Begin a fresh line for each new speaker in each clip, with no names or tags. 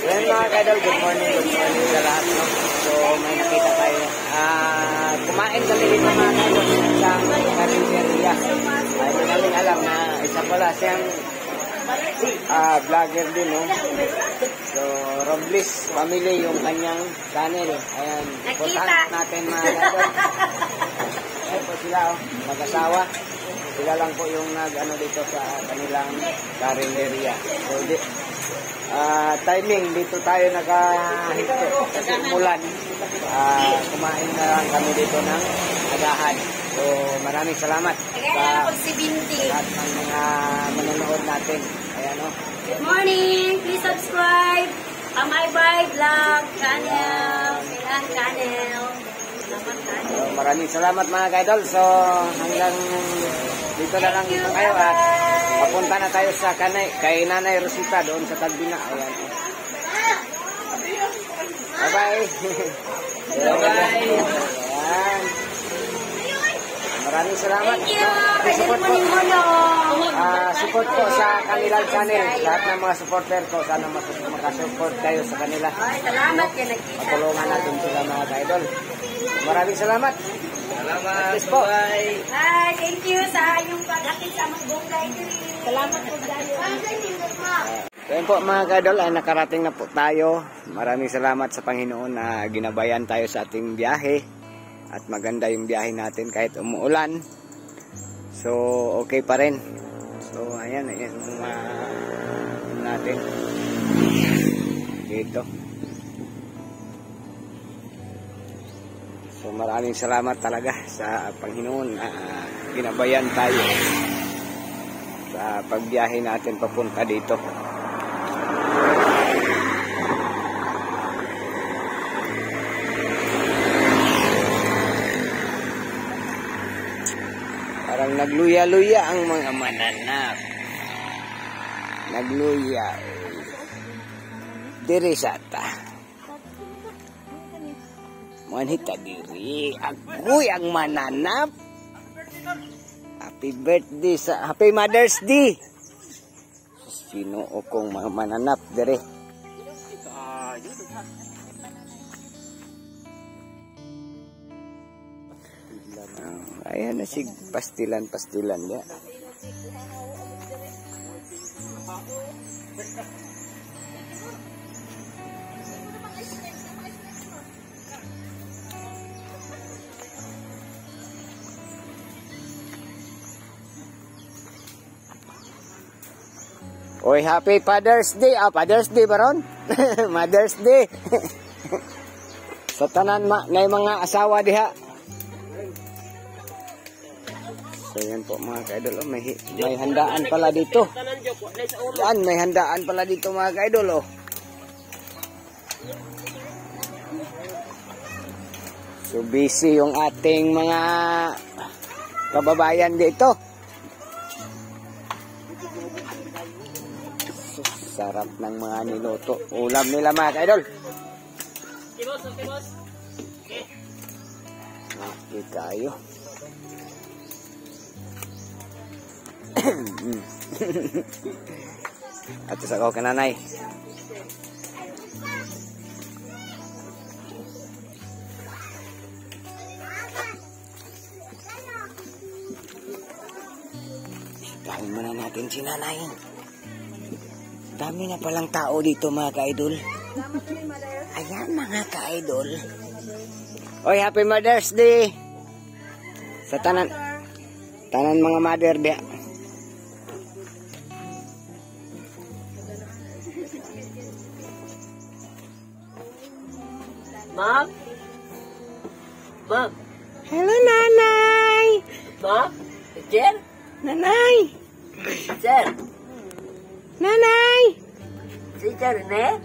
Yan mga kaidol, good morning sa lahat. No? So may nakita tayo. Kumain kami dito mga kaidol sa Carinderia. Ay madaling alam na isa pala siyang vlogger din. No? So Robles family yung kanyang channel. Ayan, puntahan natin mga kaidol. Ayan po sila, mag-asawa. Sila lang po yung nag-ano dito sa kanilang Carinderia. So timing dito tayo nakahinto kasi umulan. Kumain na lang kami dito ng agahan. So maraming salamat sa lahat ng mga manonood natin. Ayan o.
Good morning! Please subscribe my bride vlog channel. Channel.
So, maraming salamat mga kaidol. So hanggang dito na lang dito kayo at papunta na tayo sa kay Nanay Rosita doon sa Tagbina. Ayan. Bye-bye. Bye-bye. Ayan. Maraming salamat. Support po sa kanilang channel. Lahat ng mga supporter ko, sana makasupport kayo sa kanila.
Salamat yan nakita.
Patulungan natin sila mga kaidol. Maraming salamat.
Salamat.
Po.
Bye.
Hi, thank you sa inyong pag-akit sa mga bongay. Salamat po dahil.
Ayan po mga kaidol, ay nakarating na po tayo. Maraming salamat sa Panginoon na ginabayan tayo sa ating biyahe. At maganda yung biyahe natin kahit umuulan. So okay pa rin. So ayan yung natin dito. So maraming salamat talaga sa Panginoon na ginabayan tayo sa pagbiyahe natin papunta dito. Parang nagluya-luya ang mga mananap. Nagluya. Dirisata. Manhita diri. Agoy ang mananap. Happy birthday Happy Mother's Day. Sino kong mga mananap dire. Ayan na si pastilan ya. Oy, happy Father's Day. Father's Day baron. Mother's Day. Sa tanan na mga asawa diha. So yan po mga kaidol, may handaan pala dito. Yan, may handaan pala dito mga kaidol. So busy yung ating mga kababayan dito. So, sarap ng mga niluto. Ulam nila mga kaidol. Okay kayo. At sa ako kananay. Dami muna natin si nanay. Dami na palang tao dito mga ka-idol. Ayan mga ka-idol. Oy, happy Mother's Day. Sa tanan mga mother dia.
Mom? Mom?
Hello, Nanay!
Mom? Jen?
Nanay!
Jen?
Nanay!
Si Jen, ne?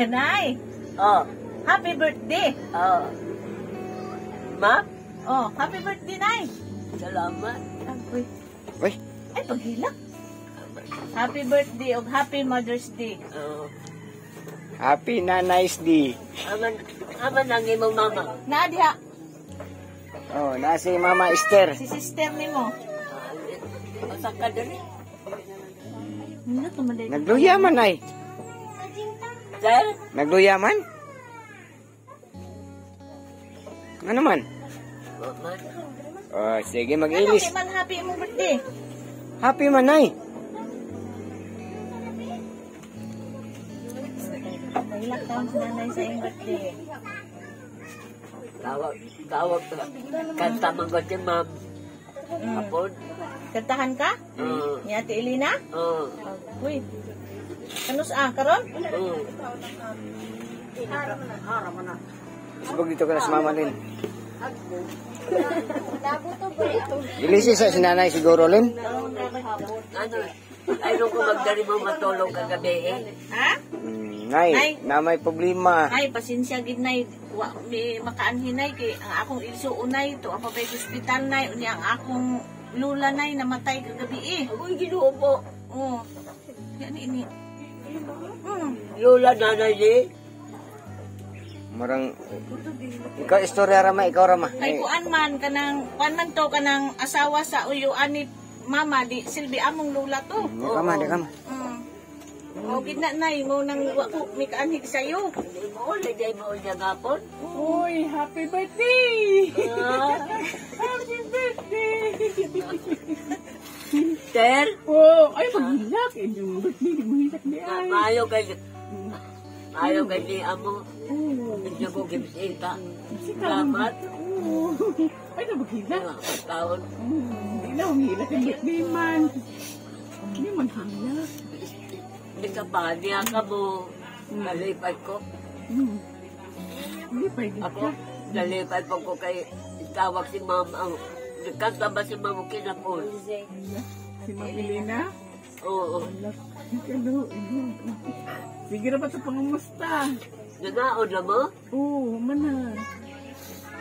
Nay,
Oh.
happy birthday.
Oh. Mom?
Oh, happy birthday, Nay.
Salamat.
Uy,
Uy,
ay paghilak. Happy birthday o happy Mother's Day.
Oh.
happy Nanay's Day.
Aman ang imong mama.
Nadia,
Oh, na si Mama Esther.
si sister ni mo.
Usa ka diri.
Nindot naman dahil.
Nagluya man ay.
Sir?
Nagluya man? Ano man?
Man.
Oh, sige,
Ano
mag-ilis.
kay man happy mo birthday?
Happy man, Nay.
Ilang taon si nanay sa iyong birthday?
Tawag kanta man ko si ma'am. Hapon.
Kantahan ka? Ni Ate Elena? Uy. Kanus karon?
Sabag dito ka na sa Mama Lin. Ilisi sa sinanay siguro, Lin.
Ano? Ayaw ko magdari mo matulog kagabi eh.
Ha?
Nay,
Nay.
na may problema.
Ay, pasensya gid nay. Wa mi makaanhinay kay ang akong ilso unay to ako kay hospital nay unya ang akong lula nay namatay kagabi eh.
Ako'y Ginoo po.
Oh. Yan ini.
Lola nanay ni.
Marang ikaw istorya rama, ikaw rama.
Kay kuan man to kanang asawa sa uyuan ni mama di silbi among lula to.
Di ka ma, di ka ma.
O gid na nay mo nang wa ko mi kaanhig sayo.
Hindi mo, lagay mo niya gapon.
Uy, happy birthday!
Happy birthday! Ter?
Oh, ay maghilak yung birthday di mo hilak di ay.
Ayaw kay ni amo. Hindi mo kimisita. Salamat.
Ay na maghilak.
Taon.
Hindi na humilak yung birthday man. Hindi maghilak.
Hindi ka pa, niya ka mo. Nalipad ko.
Hindi pa
Ako, nalipad po ko kay tawag si mama. Nagkanta ba si mama kinapon?
Si Ma'am Elena?
Oo.
Sige na ba ito pangumusta?
Nanaon na mo?
Oo, mana.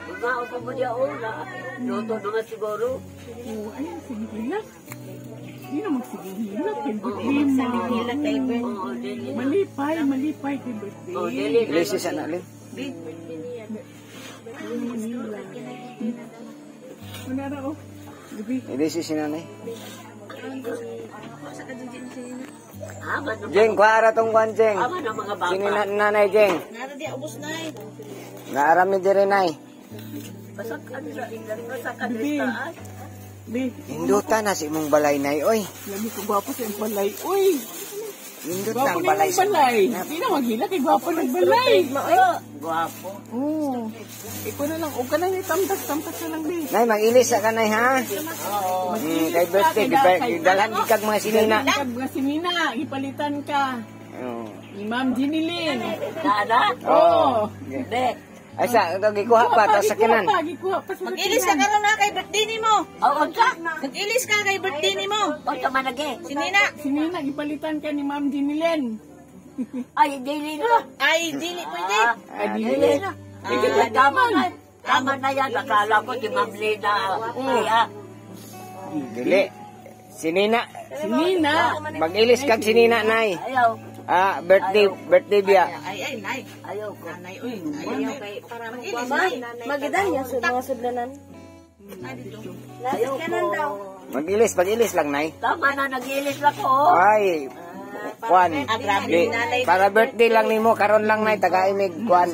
Nanaon pa mo niya una. Luto naman siguro.
Oo, ayun, sige hilak. Hindi na magsigihilak kay birthday mo.
Oo, dili.
Malipay kay birthday.
Oo, dili.
Ilisi sa na, Lin.
Manara oh. Gabi.
Ilisi si nanay.
Ama ng
Jeng, kuara tong kwan, Jeng.
ama ng mga bata.
Sini nanay, Jeng.
Nara di ubos na eh.
Naarami dire, Nay.
Basakan sa ilan. Basakan sa taas.
Be,
Hinduta na si mong balay, Nay, oy.
lagi ko gwapo sa iyong balay. Uy,
Hindut
gwapo
ng
na
balay
yung
sa...
balay. Hindi na maghilak kay gwapo ng balay.
Guwapo.
Oo. Ikaw na lang. Huwag ka na itamtas-tamtas na lang, be.
Nay, mag-ilis sa kanay, ha? Kay birthday, dalhan ikag mga sinina.
Kag mga sinina, ipalitan ka.
Oh.
Ni Ma'am Jinilin.
Nana?
Oh.
Hindi.
Ay, sa, gikuha pa, tapos sakinan.
Gikuha pa sa Mag-ilis ka karon na kay birthday ni mo.
Oo, ka?
Mag-ilis ka kay birthday ni mo.
O, tamanagi.
Sinina. Sinina, ipalitan ka ni Ma'am Jinilin.
Ay, dili na.
Ay, dili pwede.
Ay,
Dili na. Tama na. Tama na yan. Akala ko si Ma'am Lina. Kaya,
Dili. Sinina.
Sinina.
Mag-ilis kag sinina, Nay.
ayaw.
Birthday biya.
Ay, nay.
Ayaw ko.
Nanay, uy. Ayaw kay para mag-ilis, nay.
Magidan niya sa mga sudlanan.
Ayaw ko.
Mag-ilis lang, Nay.
Tama na, nag-ilis ako.
Ay, kwan.
grabe
Di,
ni nanay.
para birthday lang nimo karon lang, Nay, taga-imig, kwan.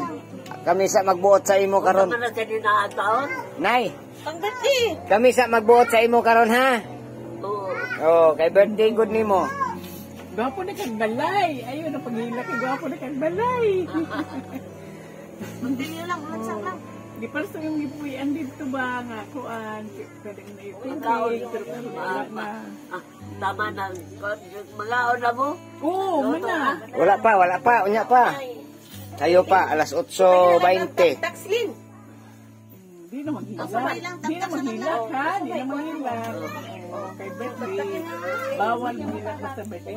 Kami sa magbuot sa imo karon.
Tama na sa dinataon.
Nay,
Pang birthday.
kami sa magbuot sa imo karon, ha?
Oo.
Oh, kay birthday good nimo.
Gwapo na kag balay. Ayun, ang paghilak kay gwapo na kag balay.
Magdili lang, lansak lang.
Di pa sa yung gipuyan dito ba nga kuan. Kadang na ito.
Ikaw,
na.
tama na. Mga ona mo.
Oo, mana.
Wala pa, unya pa. Tayo pa, alas 8:20.
Takslin. Di na maghilak. Di na maghilak, ha? Di na maghilak. Okay, birthday. Bawal maghilak sa birthday.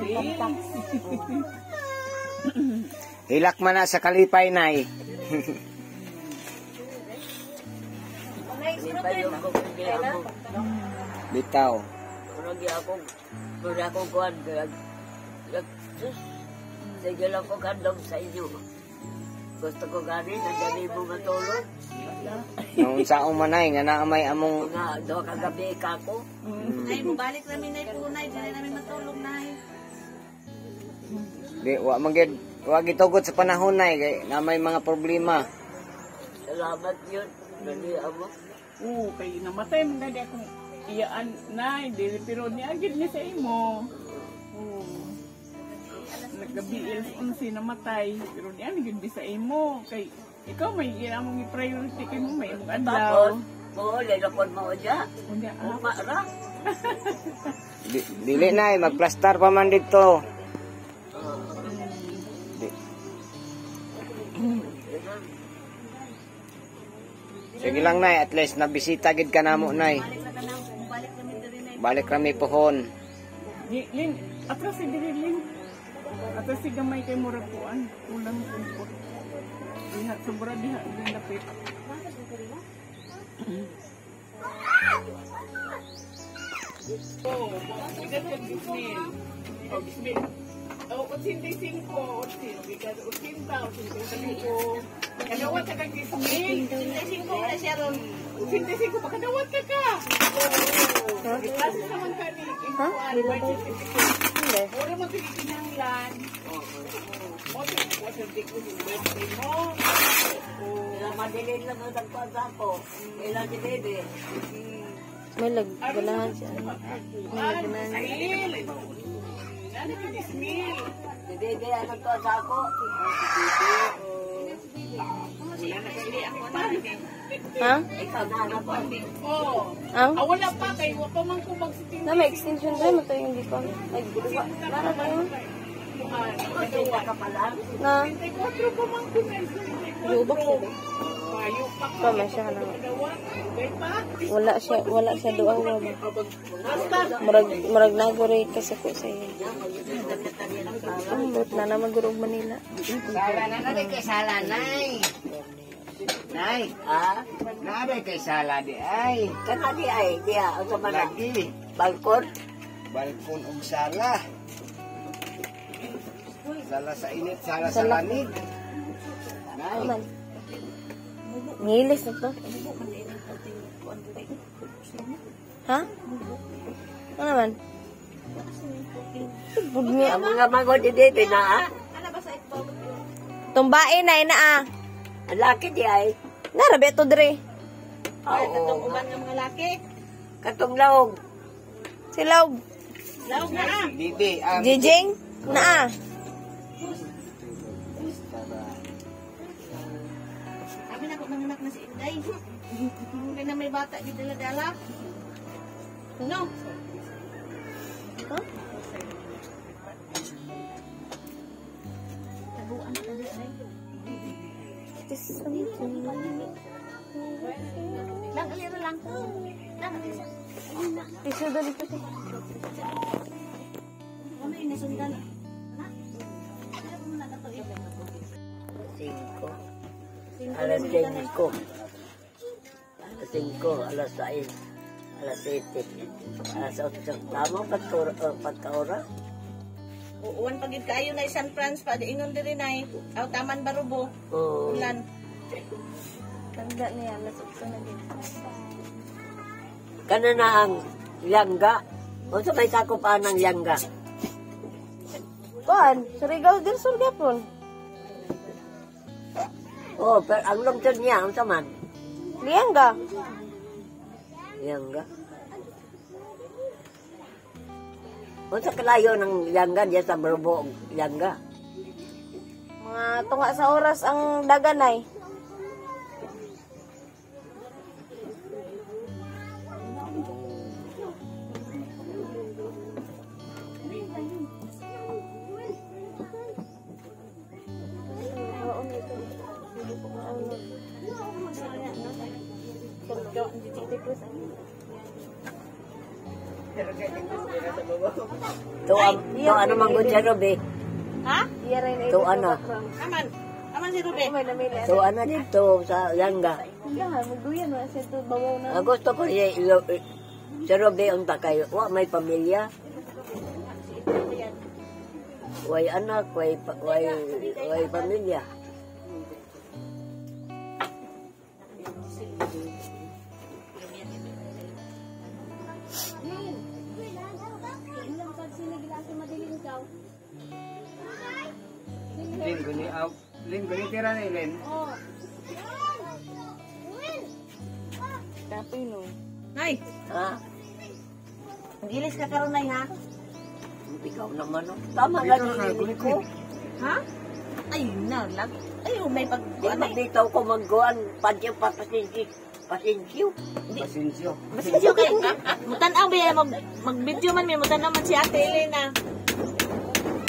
Hilak man na sa kalipay, Nay.
Hindi pa yung kukundi ako.
Bitaw.
Muna akong kuhan. Sige lang ko kandong sa inyo. Gusto ko gani, nandiyan mo matulog.
Nung sa umanay, nga naamay among...
Mga daw kagabi ka ko.
Ay, mabalik namin na po, nay. Di na namin matulog, nay.
Di, wa magid Huwag itugot sa panahon na na may mga problema.
Salamat yun. Dali ako.
Oo, kay namatay man gani akong iyaan na, dili pero niagid ni sa imo. Oo. Naggabiil unsi namatay, pero niyan gid sa imo kay ikaw may ginamong i-priority kay mo may imong adlaw.
Oo, lalakon mo dyan.
Unya
Umara.
Dili na, magplastar pa man dito. Sige lang, Nay. At least nabisita gid ka namo, Nay. Balik kami pohon.
Lin, atras si diri Lin. Atras si gamay kay murag kuan, ulang kumpot. Diha sobra diha lapit. Oh, bigat ka bismil. Oh, bismil. Oh, 85, 80, bigat 80, 85. Kadawat ka kag bismil. 85 na siya ron. 85 pa kadawat ka ka. Oh, klase naman ka ni.
Ha?
Hindi. Wala mo pinikinanglan. Water dig ko yung birthday mo.
Madilin lang ang nagpasa ko. Ilang si Bebe.
May lagganahan siya. May lagganahan.
Sahil. Ano ka dismil?
Si Bebe ang nagpasa ko.
Wala na sili ako na.
Ha?
Ikaw na anak ko.
Oo.
Ang?
Wala pa kayo. Wala pa man ko magsiting.
Na may extension tayo. Ito yung hindi ko. Ay, para ba yun?
Kaya ka pala.
Na?
24 pa man ko na.
Lubak siya ba?
Payo pa ka.
Tama siya na.
Okay pa?
Wala siya doon.
Basta.
Murag nagore kasi ko sa iyo. Ambot na naman gurog Manila.
Sala na kay sala, Nay. Nay, nada kay sala di ay.
Kanadi ay, diya, ang sama na.
Lagi.
Balkon.
Balkon og sala. Sala sa init, sala sa lamig. Nay.
Man. Ngilis na to. Ha? Ano naman? Budmi.
Ang mga magod di Bebe na,
Tumbain na ina ah.
ang laki di ay.
Narabi ito dire.
Oo.
ng mga laki.
Katong laog.
Silaw.
Laog na ah.
Bibi,
Jijing. Na ah.
Kami na ko nanganak na si Inday. Kaya na may bata di dala-dala. No?
Ha?
Tabuan ka di ay. Lang alira lang. Lang alira.
Tisu dali ko siya.
Ano yung nasundan? Na? Kaya mo na nato iba.
5. Alas 5. Alas 5, alas 6, alas 7, alas 8. Tama, pagka-ora.
Uwan pagid kaayo na San Franz pa di ingon diri nay. Aw taman Barubo.
Oo.
Ulan.
Tanda niya. Nasukso na din.
Kana na ang yangga. O sa may sakop ng yangga.
Kuan. Surigao din surgapon.
Oh, pero ang lungsod niya, ang saman.
Liangga.
Yangga. O sa kalayo ng yangga, diya sa Barubo, yangga.
Mga tunga sa oras ang daganay.
To ano mang gudya Robe.
Ha?
To ano.
Aman. Aman si Rube.
To ano dito sa yangga.
Magduyan na siya ito bawaw na.
Ang gusto ko sa Robe unta kayo. Wa may pamilya. Way anak, way pamilya.
Lin, guni tira ni Lin.
Tapos no.
Nay,
Ha?
Mag-ilis ka karon nay ha.
Ikaw naman, oh. Tama lang yung ibig ko.
ha?
Ayun na lang. Ayun may pag
Di magditaw ko magguan, padyo pa pasensyo. Pasensyo.
Pasensyo.
Masensyo kay. Mutan-aw ba mag-video man may mutan naman si Ate Elena.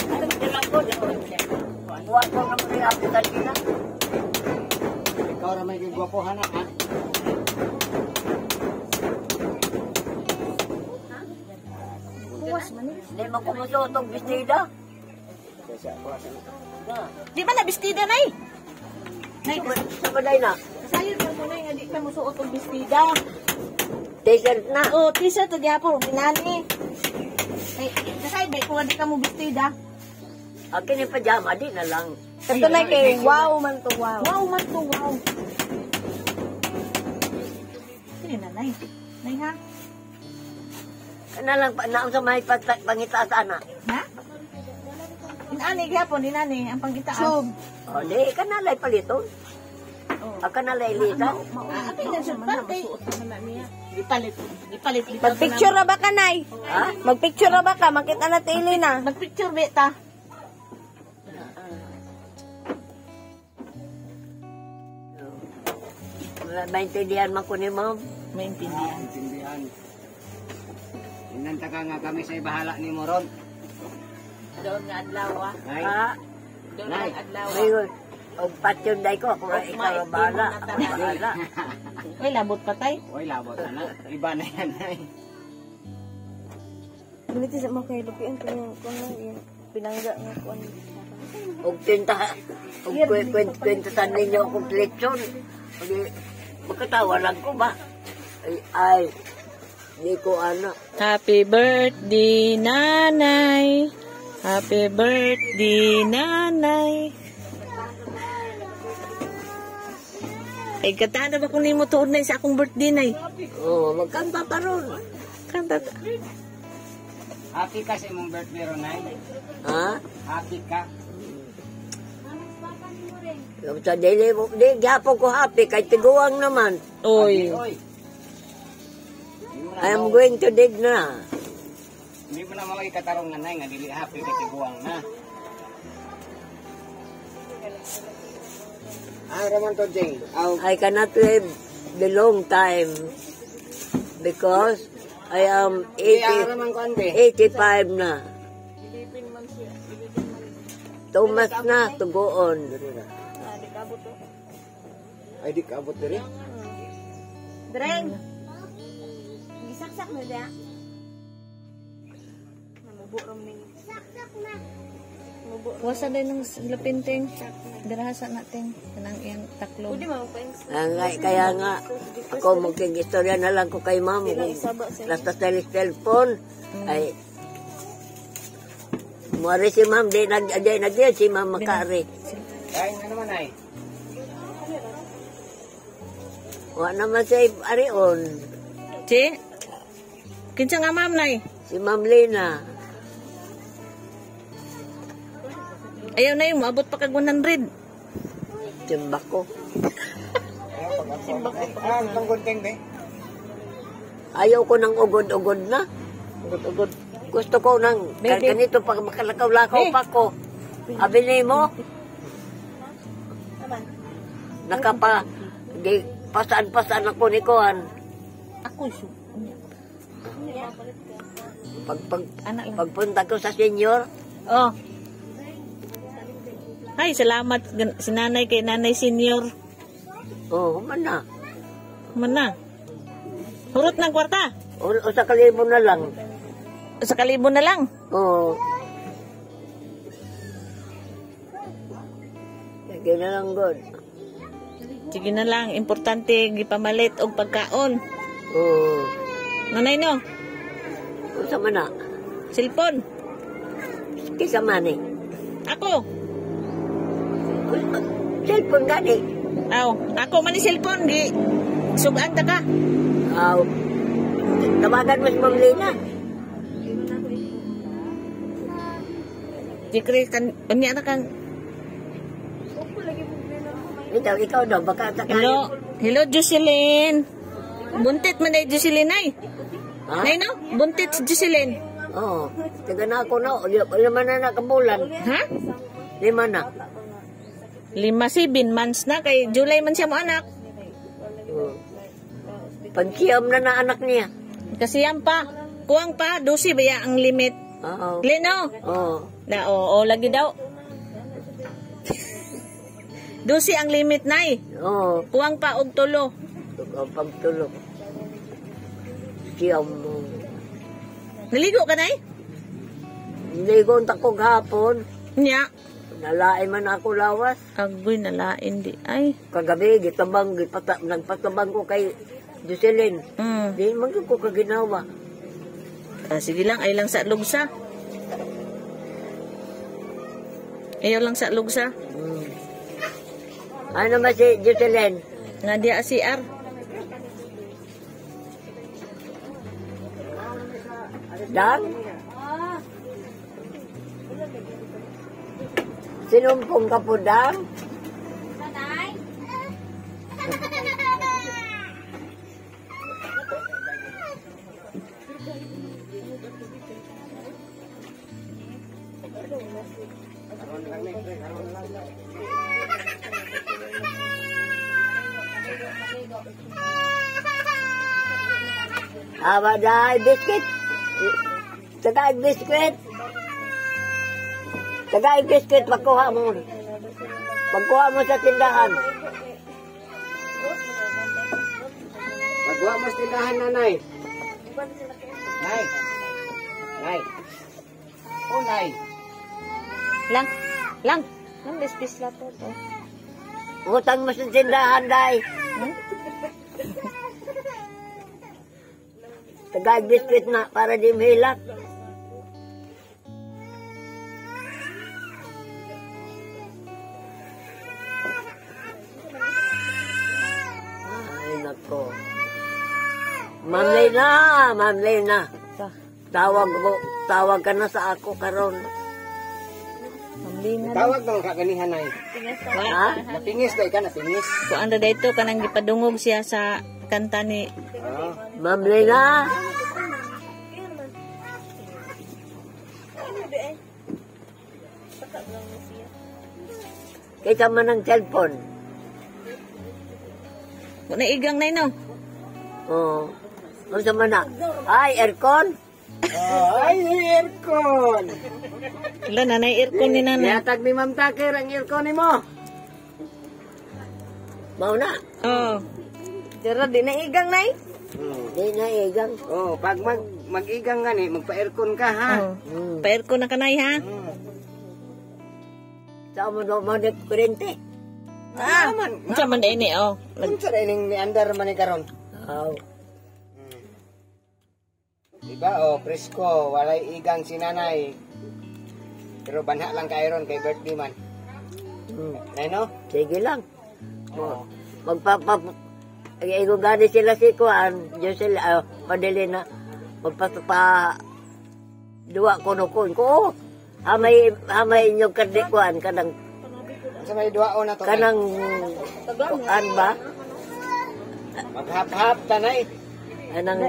Alam nila ko, buwan ko naman rin ako kanina.
Ikaw ra may gwapo hanak ha.
Buwas man eh.
Hindi mo kumusuot ang bestida.
Kasi ako asa.
Di ba na bestida nay? Nay,
Sa baday na.
sayod mo nay nga di ka mo suot og bestida.
T-shirt na.
Oh, t-shirt to gyapon pinani. Ay, kasay ba kung di ka mo bestida?
Akin yung pajama, di na lang.
Ito na kay wow man to wow. Wow man to wow. Sino na nay? Nay ha?
Kana lang pa, naon sa may pangitaas ana.
Ha? Inani gyapon inani ang pangitaas. Sub.
O, di, kanalay paliton. O, kanalay litan.
Akin na siya pantay.
Gipalit.
Mag-picture na ba ka, Nay?
Ha?
Mag-picture na ba ka? Makita na tili na. Mag-picture, beta.
Maintindihan man ko ni ma'am.
Maintindihan.
Intindihan. Inanta ka nga kami sa bahala ni Moron.
Doon nga adlaw ah.
Nay.
Ha?
Doon
Nay.
nga adlaw.
Mayroon. O patyon day ko, ako ikaw ang bahala. Bahala.
Uy, labot pa tay.
Oy, labot na. Iba na yan, Nay.
Ganito sa mga kailupian ko yung pinangga nga ko.
Og tinta, og kwenta ninyo akong lechon. Magkatawa lang ko ba? Ay, di ko ano.
Happy birthday, nanay. Happy birthday, nanay. Ay, kataan na ba kung mo tuod na sa akong birthday, nay?
Oo, magkanta pa ron.
Kanta.
Happy ka sa imong birthday ron, Nay.
Ha?
Happy ka.
Sa daily mo, di, gihapon ko happy, kahit tiguang naman.
Oy.
Oy.
I am going to dig na.
Hindi mo na makikatarong na, Nay, nga dili happy ka tiguang na. Raman to, Jing.
I cannot live the long time because I am 85 na. Tumas na, tugoon.
Ay, di ka abot diri.
Dreng. Gisaksak mo dia. Namubo rom ning. Wasa din ng lapinting. Dirahasa natin kanang iyang taklo.
Kaya nga, ako magkigistorya na lang ko kay ma'am. Lasta sa cellphone. Ay, muari si ma'am, di nagyan si ma'am makari.
Kain na naman, Nay.
Wa naman siya arion.
Si? Kinsa nga ma'am nay?
Si Ma'am Lina.
Ayaw na yung maabot pa kag 100.
Simba ko.
Ang gunting, be.
Ayaw ko ng ugod-ugod na.
Ugod-ugod.
Gusto ko ng ganito pag makalakaw-lakaw pa ko. Abinay mo? Nakapa, di, pasaan-pasaan ako ni Kuhan.
Ako su.
Pagpunta ko sa senior,
Oh. Ay, salamat si nanay kay nanay senior.
oh, mana.
Mana? Hurot ng kwarta.
O sa kalibo na lang.
Sa kalibo na lang.
Oo. Sige na lang, God.
Sige na lang, importante gipamalit og pagkaon.
Oo.
Nanay no,
O sa mana.
cellphone.
Kisa mani.
Ako.
Cellphone gani.
Aw, ako man ni cellphone gi. Sugan ta ka.
Aw. Tawagan mo si Ma'am Lina.
Dikri kan unya na kang
Ikaw daw, baka
Hello. Hello, Jocelyn. Buntit man day Jocelyn ay.
Ha?
Nay no? Buntit si Jocelyn.
Oo. Taga na ako na. Lima na nakabulan.
Ha?
5 na.
7 months na kay July man siya mo anak.
Pagsiyam na anak niya.
Kasi yan pa. Kuwang pa 12 ba ang limit?
Oo.
Lino.
Oo.
Na lagi daw. 12 ang limit nay.
Oo.
Kuwang pa og 3.
Pagtulog. Siyam mo.
Naligo ka nay?
Hindi ko takog hapon.
Nya.
Nalain man ako lawas.
Agoy nalain di ay.
Kagabi, nagpatabang ko kay Jocelyn. Di man ko kaginawa.
Sige lang, ay lang sa lugsa. Ayaw lang sa lugsa.
Ano ba si Jocelyn?
Nga dia CR.
Dang? Sinumpong ka po, Dang? Awa dahil biscuit. Tagaig biscuit. Tagaig biscuit, pagkuha mo. Pagkuha mo sa tindahan.
Pagwa mo sa tindahan, nanay. Nay. Nay. Oh, nay.
Lang. Lang bespis la to.
Utang mo sa tindahan, day. Tagaig biscuit na para di mahilak. Ay, nako. Ma'am Lena. Tawag ka na sa ako karon.
Tawag mo ka ganihan, nay.
Ha?
Napingis day ka, napingis.
Kung ano dito kanang gipadungog siya sa kanta ni
Ma'am Lena. Kita man ang cellphone.
kung naigang na no.
Oo. Ano sa mana? Ay, aircon.
Ay, aircon.
Wala nanay aircon ni nanay.
Yatag ni Ma'am Takir ang aircon ni mo.
Mau na.
Oh. Dira di naigang nay.
Di na igang.
Oh, pag mag-igang gani, magpa-aircon ka ha.
Oh. Pa-aircon na kanay ha.
Sa mo do mo de kurente.
Unsa man ini oh.
Unsa ra ining ni andar man ni karon?
Aw.
Diba, oh, presko, walay igang si nanay. Pero banha lang ka iron kay birthday man. Nay no?
Sige lang. Igo gani sila si Kuan, Josel, padili na magpapa duwa ko ko. Amay inyong kadi Kuan kanang
Sa may duao na to.
kanang Kuan ba?
Maghap-hap tanay.
Anang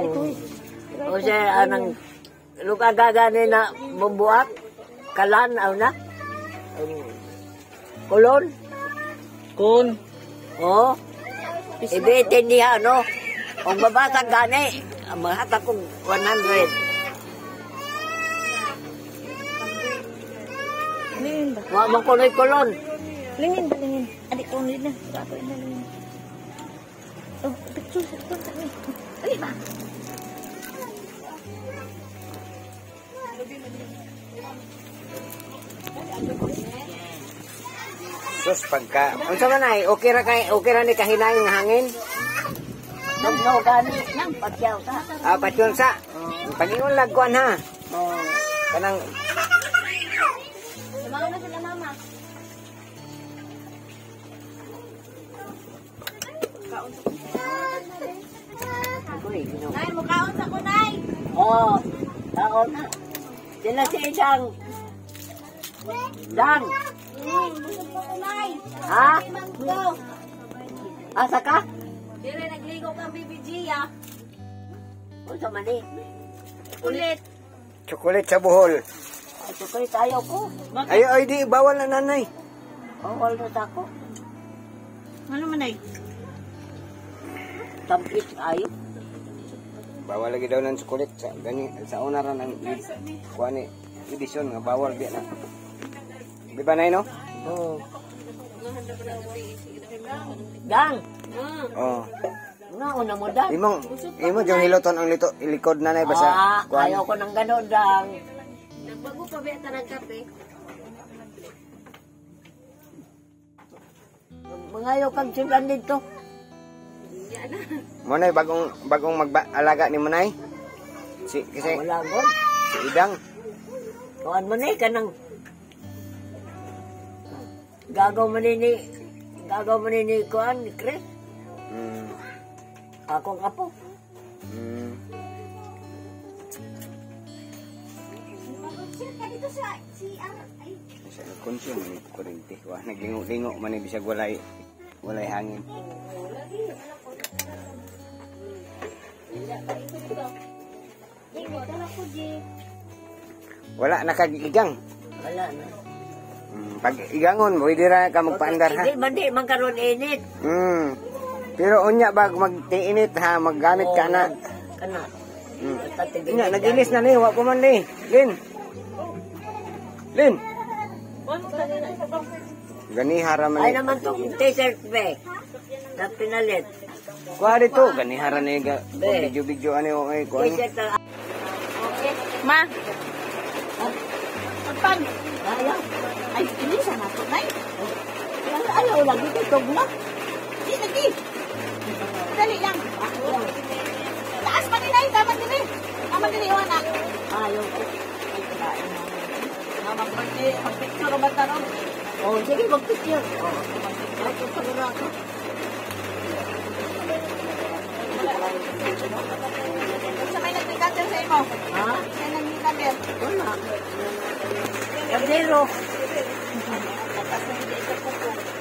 o siya anang lugagagani na bubuak kalan aw na. Kulon.
Kun.
Oh. Ibitin niya, ano? Kung babasag gani, mahata kong 100.
Lingin ba?
Mga makuloy kulon.
Lingin ba lingin? Adik ko na. Gato na lingin. Oh, picture sa to. Ali ba?
Sus pagka. Unsa man ay okay ra ni kahinayon nga hangin?
No gani nang pagyaw ta.
Patyon sa. Pangingon lag kuan ha. Kanang
Sumaw na sila mama. Nay, mukaon sa kunay.
Oh, taon na. Sila si Dang. Dang.
Busog po kunay.
Ha?
Manggo.
Asa ka?
Dire nagligo kang Bibi Gia.
Unsa man ni?
Ulit.
Chocolate sa buhol.
Ay, chocolate ayaw ko.
Ay, di, bawal na nanay.
Bawal na ako.
Ano man ay?
Tampis ayaw.
Bawal lagi daw ng chocolate sa una ran ang kuha ni edisyon nga bawal di na. Di ba nay no?
Oo. Dang.
Oh.
Una mo dang.
Imo yung hiloton ang ilikod na nay basta.
Ayaw ko ng gano'n dang.
Nagbago pa ba ito ng kape?
Mangayaw kang silan dito.
Mo nay bagong mag-alaga ni mo nay. Kasi
Wala god.
si Idang.
Tuan mo na kanang gagaw mo ni kuan ni Chris.
Mm.
Akong apo.
Mm.
Dito sa CR. Ay,
Sa konsumo ni kurente. Wah naglingo-lingo man ni bisag walay hangin. Wala nakagigang.
Wala na.
Pag igangon, pwede ra ka magpaandar ha.
Hindi man karon init.
Pero unya bag magtiinit ha, maggamit ka na.
Kana.
Unya, naginis na ni, wa pa man ni. Lin. Ganihara man
Ay
ni.
naman tong t-shirt be. Na pinalit.
Kuha dito, ganihara ni ga. Video ani o ay kuha ni.
T-shirt na
Ma. Pagpag.
ayaw.
Ay, ini sa nato, nay.
Ayaw lagi kay tugma.
Di, lagi. Dali lang. Taas pa din ay, tama din eh. Tama din eh, Iwana.
Ayaw ko.
Magpicture ba tanong?
Oh, sige mag-picture. Oh, mag-picture na ako.
Sa may nagtikater sa imo.
Ha?
Sa nagtikater.
Wala. Gabrielo.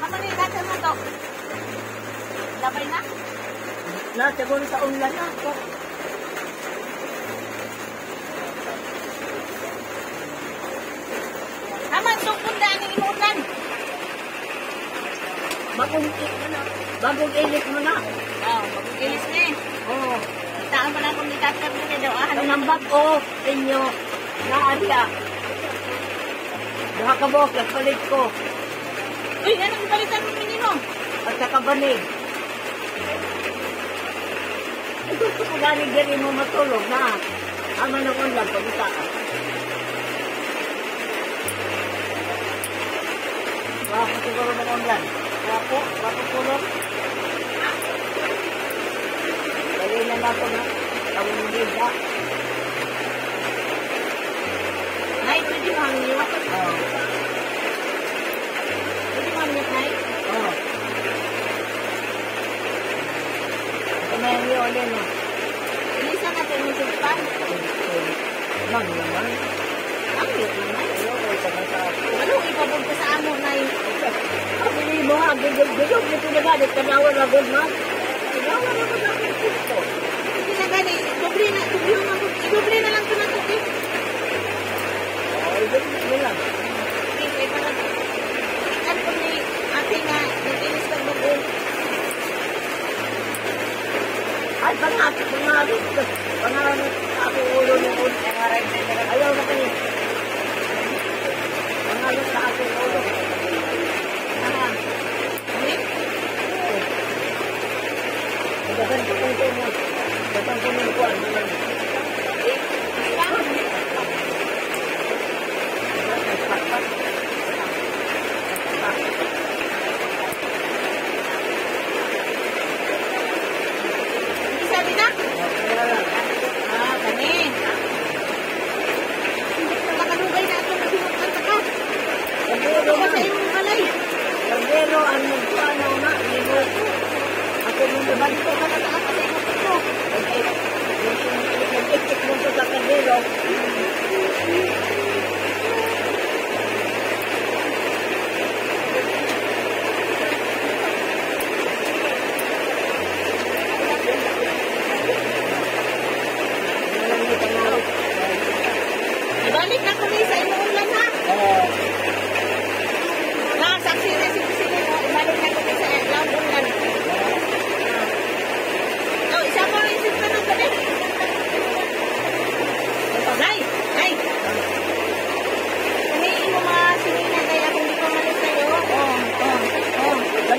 Ano ni kater mo to? Labay na?
Na, siguro sa ulan na ako.
Naman, sukun daan ng imunan.
Bagong init mo na.
Oh, mag-ilis na eh.
Oh,
Taan mo na kung ni kater mo na daw.
ang nambag ko inyo na ariya. Duha ka buhok, nagpalit ko.
Uy, anong balitan mo minino?
At saka banig. Gusto ko galing dyan mo matulog na. Ama ng ulan, pag-isa ka. Wako siguro ng ulan. Wako tulog. Dali na nato na. Tawin mo din ha.
Nay, pwede mo ang iwas.
Oo.
Pwede mo ang iwas, Nay.
Oo. Ito na yung ulit na.
Ilisa natin yung sulpan.
Bang naman.
Ang iyot naman.
Ayoko, isa na sa ako.
Ano, ipabog ka sa amo, Nay?
Pili mo ha, gigil-gigil, dito na ganit, kanawa na good man. Kanawa na good man, gusto.
Hindi na gani. Doble na lang ito na tuki.
Ay, gigil mo lang.
Okay, para ikan ko ni ate nga nag-inis ka mag-o.
Ay, pangalit ako ulo ng ulo. Ayaw na kayo. Pangalit sa aking ulo. Dagan ko kung ito mo. Dagan ko ng kuwan.
Isa din na? Kani. Nakalugay na ito na sinukan sa ka. Ito ka sa iyong malay.
Pero ang nagkuhan na una, ako nung naman ko ka na
Ako sa iyong ito.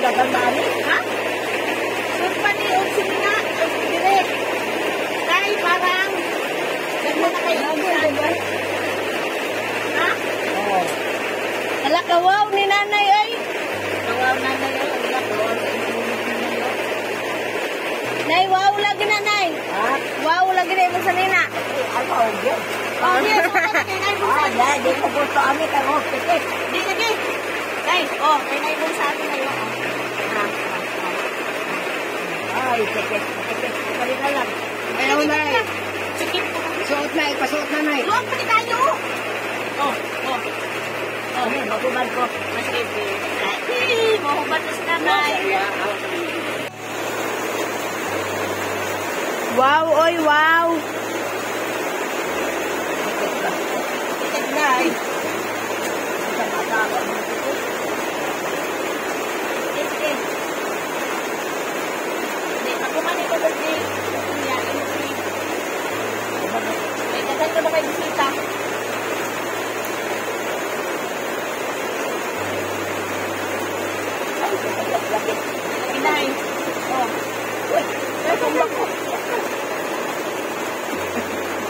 gagandaan.
Ha? Surpani o sinina o direct. Kay parang ganda na kayo. Ha?
Oo.
Ala kawaw ni nanay ay.
Kawaw na na yun. Wala, kawaw na yun.
Nay, wow lagi na nay.
Ha?
Wow lagi na mo sa nina.
Ano ang yun?
Oh, yes, kay nay mo sa.
Ah, di ko gusto kami kang hospital.
Di lagi. Nay, oh, kay nay mo sa atin na yun.
Ay, tikit. Kali na lang.
Ayaw, Nay.
Sikip ko.
Suot na, ipasuot na, Nay.
Luwag pa ni tayo. Oh.
Oh, magubad ko.
Masipi. Ay, mahubat na si nanay. Wow, oy, wow.
Tikit na ay. Sa matawa mo.
Tikit. Hindi, ako man ito kasi. Kaya, may kasal ka ba kayo bisita? Inay. Oh. Uy, tabak ko.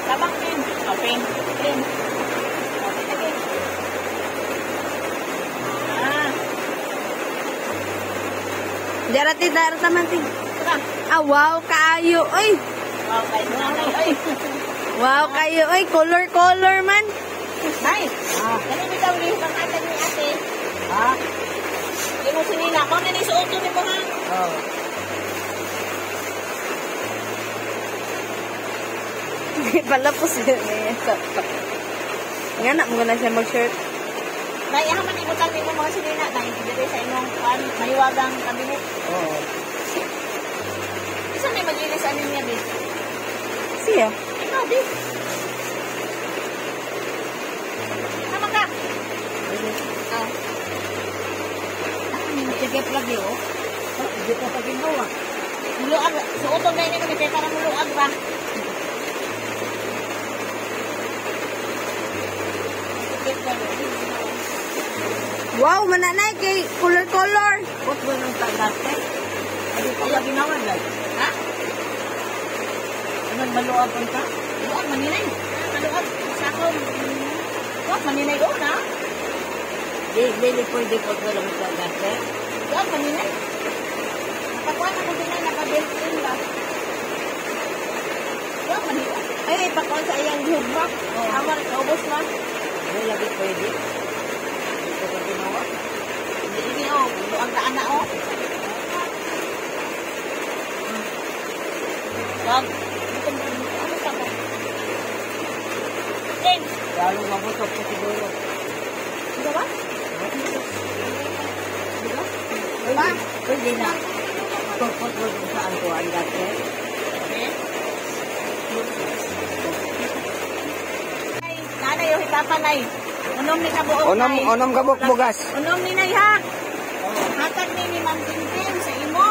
Tabak pin. Oh, pin. Pin. Okay, lagi.
Darati naman tin.
Tara.
Ah, wow, kaayo. Oy.
Oh, kayo nanay. Ay.
Wow, kayo. Oy, color man.
Nay. Ganun ikaw rin ang atag ni ate.
Ha?
Hindi mo sinila. Kung na nisuoto ni mo ha.
Oh.
Palapos yun eh. Nga na, mo na siya mag-shirt.
Nay, haman ibutan ni mo mga sinila. Nay, dito sa inyong mahiwagang kabinet.
Oo.
Isa may mag-ilis ano niya, bis?
Siya.
Ikaw, bis. Tama ka. Oh.
Tikit lagi, oh. Hindi ko pa ginawa.
Muluag. Suotong na ini kami kaya parang muluag ba?
Wow, mananay kay color.
Ba't mo nang tagate? Hindi ko pa ginawa, guys.
Ha?
Anong maluwa pa ka?
Muluag, maninay. Maluag. Sakong. Muluag, maninay doon, ha?
Dili pwede po ko lang tagate.
Muluag, maninay. Nakakuha na ko din na naka-built-in ba? Muluag, maninay. Ay, ipakuha sa iyang hugma. Amar, kaubos na.
Hindi lagi pwede. Hindi ko pa ginawa.
Hindi, oh. Muluag na ana, oh. Wag. Ano ka ba? Thanks.
Lalo mabutok ko siguro.
Ano ba?
Diba? Pwede na. Tukot mo kung saan ko ang dati.
Nanay, yung hitapanay. Unom ni kabuok, nay.
Onom gabok bugas.
Unom ni nay, ha? Hatag ni Ma'am Tintin sa imo.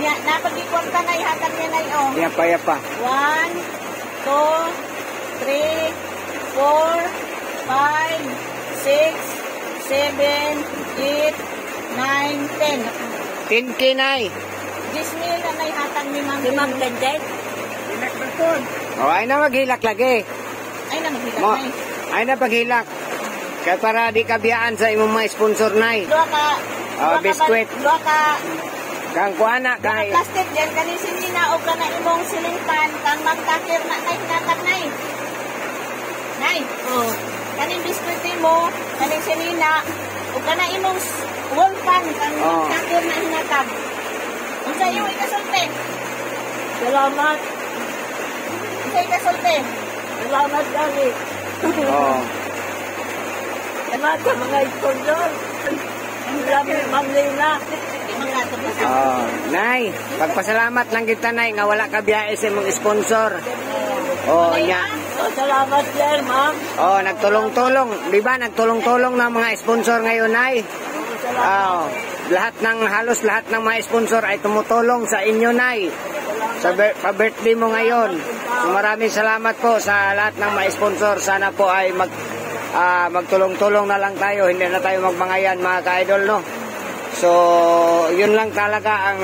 Ya, dapat ikwarta nay, hatag niya nay, oh.
Yapa.
1, 2, 3, 4, 5, 6, 7, 8, 9, 10.
10K, Nay.
10,000 na nay hatag ni Ma'am
Si Ma'am
Tintin.
Tenten?
O, ay na maghilak lagi.
Ay, namaghilag
Mo,
nay.
ay na paghilak. Kaya para di kabiyaan sa imong mga sponsor, Nay.
Dua ka,
biskwit.
Dua ka,
Kang kuana, kay...
plastic yan, kani sinina o kana imong silingpan, kang magtakir na nay, natag nay. Nay,
Oo.
kaning biskwit mo, kaning sinina, o kana imong wall pan, kang
Oh.
magtakir na hinatag. Ang sa'yo, ikasulti.
Salamat.
Ang sa'yo, ikasulti.
Salamat lagi.
Oh.
Salamat sa mga sponsor. Ang dami, Ma'am Lina.
Hindi maglatog na sa.
Oh, Nay, pagpasalamat lang kita, Nay, nga wala ka biyahe sa imong sponsor. Oh, nya.
Oh, salamat sir, ma'am.
Oh, nagtulong-tulong. Di ba, nagtulong-tulong ng mga sponsor ngayon, Nay. Oh, halos lahat ng mga sponsor ay tumutulong sa inyo, Nay. Sa pa-birthday mo ngayon. So, maraming salamat po sa lahat ng mga sponsor. Sana po ay magtulong-tulong na lang tayo. Hindi na tayo magmangayan, mga ka-idol, no? So, yun lang talaga ang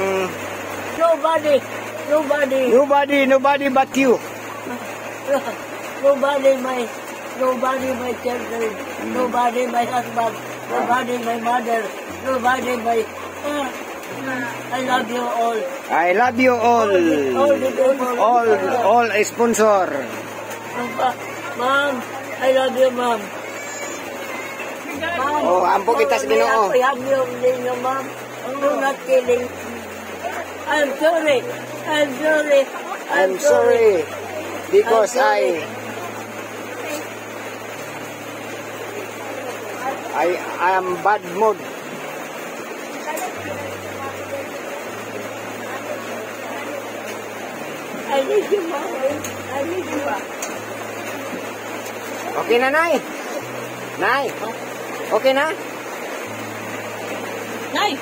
Nobody
but you.
Nobody my children, nobody my husband, nobody my mother, nobody my... I love you all.
I love you all.
All the people.
All sponsor.
Ma'am, I love you, ma'am. Ma'am,
Oh, ampo kita sa Ginoo.
I have you, ma'am. Do not kidding. I'm sorry.
I'm sorry because I am bad mood.
I need you, ma'am. I need you.
Okay na, Nay? Nay? Okay na?
Nay,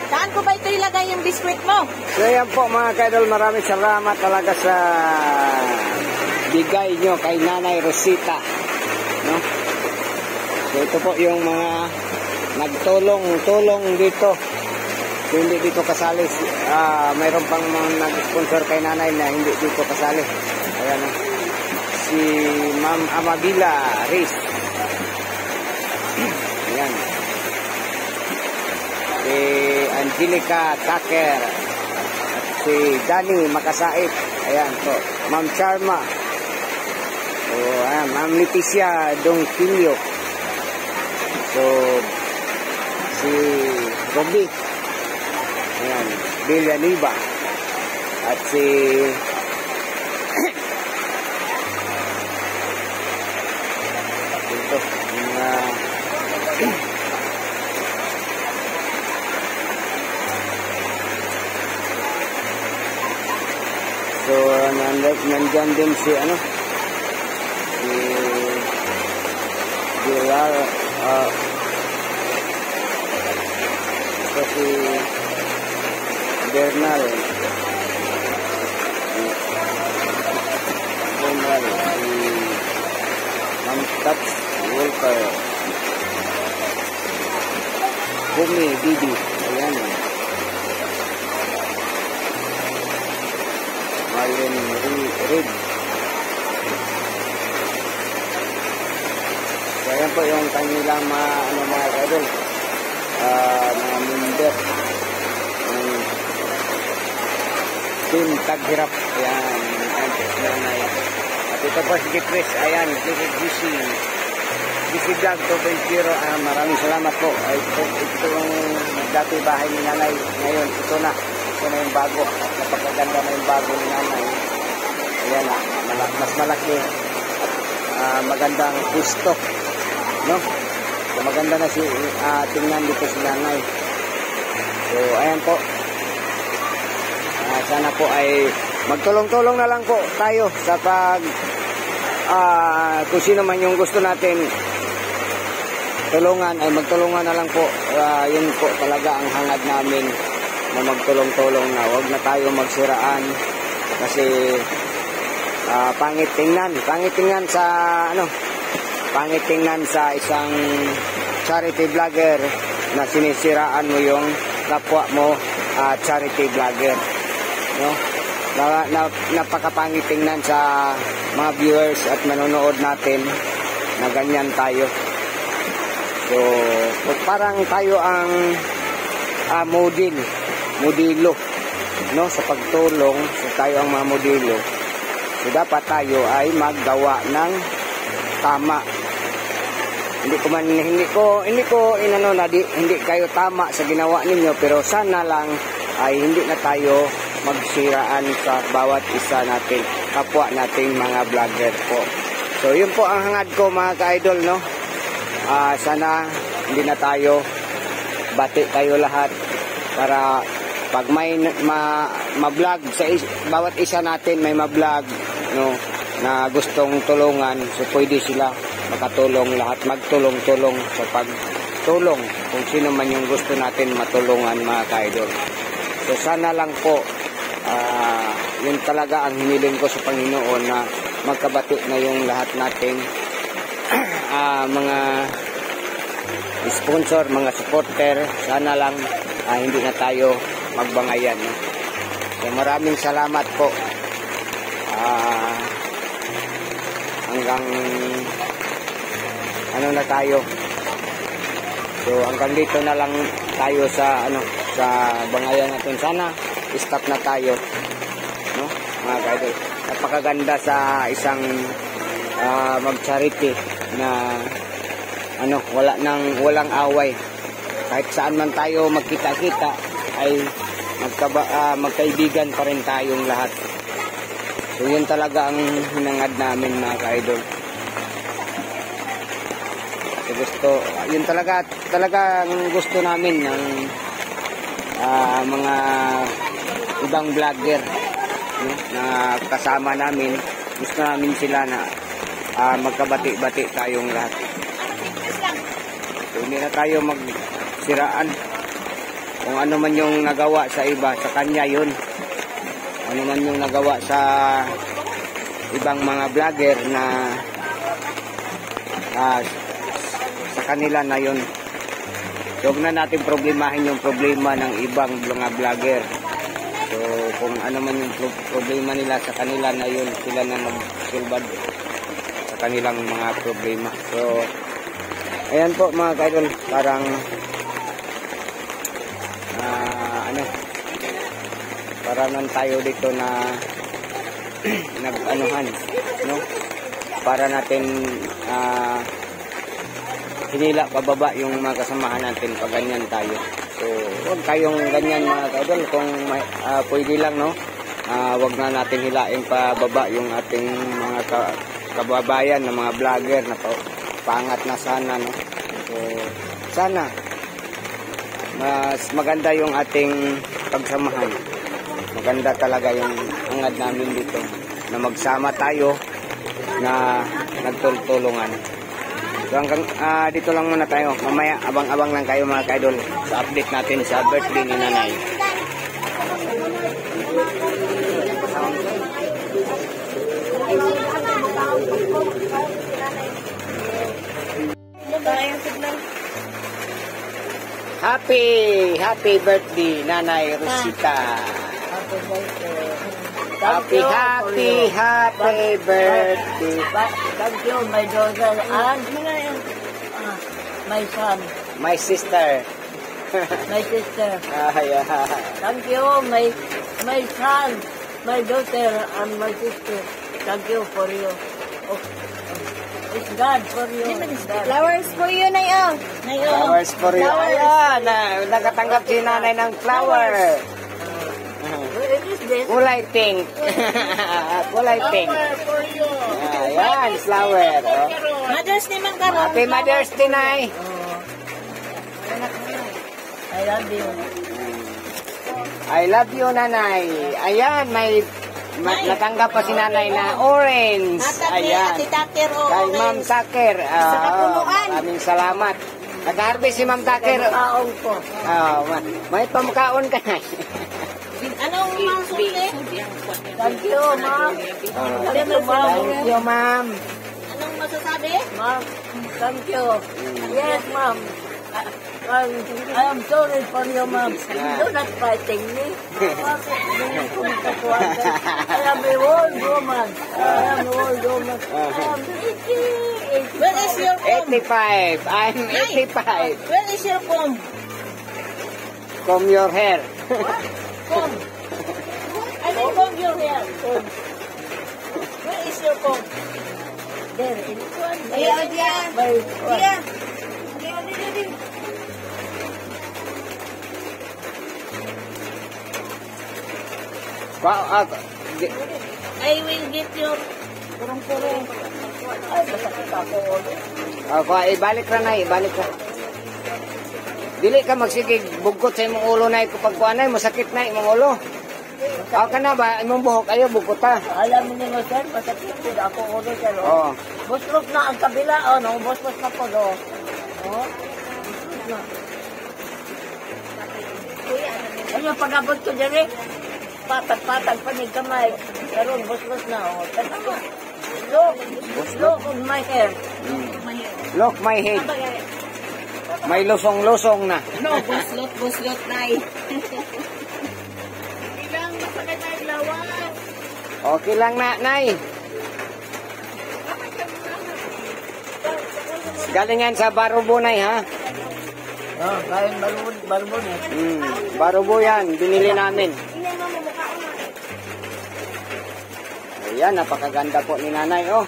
saan ko ba ito ilagay yung biskwit mo?
So yan po mga kaidol, maraming salamat talaga sa bigay nyo kay Nanay Rosita, no? So ito po yung mga nagtulong dito. So hindi dito kasali, mayroon pang mga nag-sponsor kay Nanay na hindi dito kasali. Ayan, no? Si Ma'am Amabila Riz. Ayan. Si Angelica Tucker. Si Danny Makasait. Ayan po. Ma'am Charma. So, ayan. Ma'am Leticia Dongkilyo. So, si Robbie. Ayan. Villaniba. At si ito. Mga so, nandyan din si Gilar, so si Bernal, si Ma'am Tats Walker, Bumi Bibi, ayan. Marlene Reed. So, ayan po yung kanilang mga idol, mga member ng Team Taghirap. Ayan, at ito po si Chris, ayan, GC Vlog 2.0. Maraming salamat po. Ito yung dati bahay ni Nanay, ngayon ito na yung bago. Napakaganda na yung bago ni Nanay. Ayan na, mas malaki at magandang gusto, no? So, maganda na tingnan dito si Nanay. So ayan po, sana po ay magtulong-tulong na lang po tayo sa kung sino man yung gusto natin tulungan, ay magtulungan na lang po. Yun po talaga ang hangad namin, na magtulong-tulong na, wag na tayo magsiraan kasi pangit tingnan sa isang charity vlogger na sinisiraan mo yung kapwa mo charity vlogger, no? Napakapangit tingnan sa mga viewers at manonood natin na ganyan tayo. So parang tayo ang modelo, no, sa pagtulong. So tayo ang mga modelo. So dapat tayo ay maggawa ng tama. Hindi kayo tama sa ginawa ninyo, pero sana lang ay hindi na tayo magsiraan sa bawat isa natin, kapwa nating mga vlogger po. So yun po ang hangad ko mga ka-idol, no? Sana hindi na tayo, bati tayo lahat para pag may ma-vlog sa bawat isa natin, may ma-vlog, no, na gustong tulungan, so pwede sila makatulong, lahat magtulong-tulong sa pagtulong kung sino man yung gusto natin matulungan mga ka-idol. So sana lang po yun talaga ang hiniling ko sa Panginoon, na magkabati na yung lahat nating mga sponsor, mga supporter. Sana lang hindi na tayo magbangayan. No? So maraming salamat po. Hanggang ano na tayo. So hanggang dito na lang tayo sa sa bangayan natin. Sana stop na tayo, no, mga kaidol. Napakaganda sa isang mag-charity na walang away. Kahit saan man tayo magkita-kita ay magkaibigan pa rin tayong lahat. So yun talaga ang hinangad namin, mga kaidol. So yun talaga ang gusto namin ng mga ibang vlogger, no, na kasama namin. Gusto namin sila na magkabati-bati tayong lahat. So hindi na tayo magsiraan. Kung ano man yung nagawa sa iba, sa kanya yun. Ano man yung nagawa sa ibang mga vlogger na sa kanila na yun. So huwag na natin problemahin yung problema ng ibang mga vlogger. So kung ano man yung problema nila sa kanila na yun, sila na magsulbad sa kanilang mga problema. So ayan po, mga kaidol, parang para nan tayo dito na nag-anuhan, no? Para natin hinila pababa yung mga kasamahan natin pag ganyan tayo. So huwag kayong ganyan, mga kaidol. Kung pwede lang, no, huwag na natin hilain pababa yung ating mga kababayan na mga vlogger na pangat na sana, no. So sana mas maganda yung ating pagsamahan. Maganda talaga yung hangad namin dito na magsama tayo, na nagtulungan. So hanggang dito lang muna tayo. Mamaya abang-abang lang kayo, mga kaidol, sa update natin sa birthday ni Nanay. Happy birthday, Nanay Rosita. Happy birthday.
Thank you, my daughter, and my son.
My sister.
My sister.
Yeah.
Thank you, my son, my daughter, and my sister. Thank you for you. It's God for you.
Flowers for you, Nayo.
Flowers for you. Ayan, nakatanggap si Nanay ng flower.
What is this?
Kulay pink. Kulay pink. Ayan, flower. Oh.
Mother's Day man karon.
Happy Mother's Day, Nay.
I love you.
I love you, Nanay. Ayan, may natanggap pa si Nanay na orange. Ayan. Kay Ma'am Taker. Maraming salamat. Nag-harvest si Ma'am Taker.
Kaong ko.
May pamkaon ka na.
Anong masusunod?
Thank you, ma'am.
Thank you, ma'am.
Anong masasabi?
Ma'am, thank you. Yes, ma'am. I am sorry for you, ma'am. Do not fighting me. I am a old woman.
Where is your comb?
85. I'm 85.
Where is your comb?
Comb your hair.
Comb. I mean comb your hair. Where is your comb?
There, in one.
Diyan. Diyan. I will get your kurong-kurong.
Ay, masakit ako.
Ibalik ra, Nay. Ibalik ra. Dili ka magsigig bugkot sa imong ulo, Nay. Kapag kuanay, masakit na imong ulo. Ka na ba? Imong buhok ayo bugkot ta.
Alam mo nyo, sir, masakit din ako ulo, sir.
Oo.
Buslok na ang kabila, no? Buslok na po, no? Buslok na. Ano, pag-abot ko dyan, patag-patag pa ni kamay. Karoon, buslok na, Look on my hair.
Look my head. May lusong-lusong na.
No, buslot, nay.
Ilang masakay tayo lawas.
Okay lang na, Nay. Galing yan sa Barubo, Nay, ha?
Oh, kain balbon eh.
Barubo yan. Binili namin. Ayan, napakaganda po ni Nanay, oh.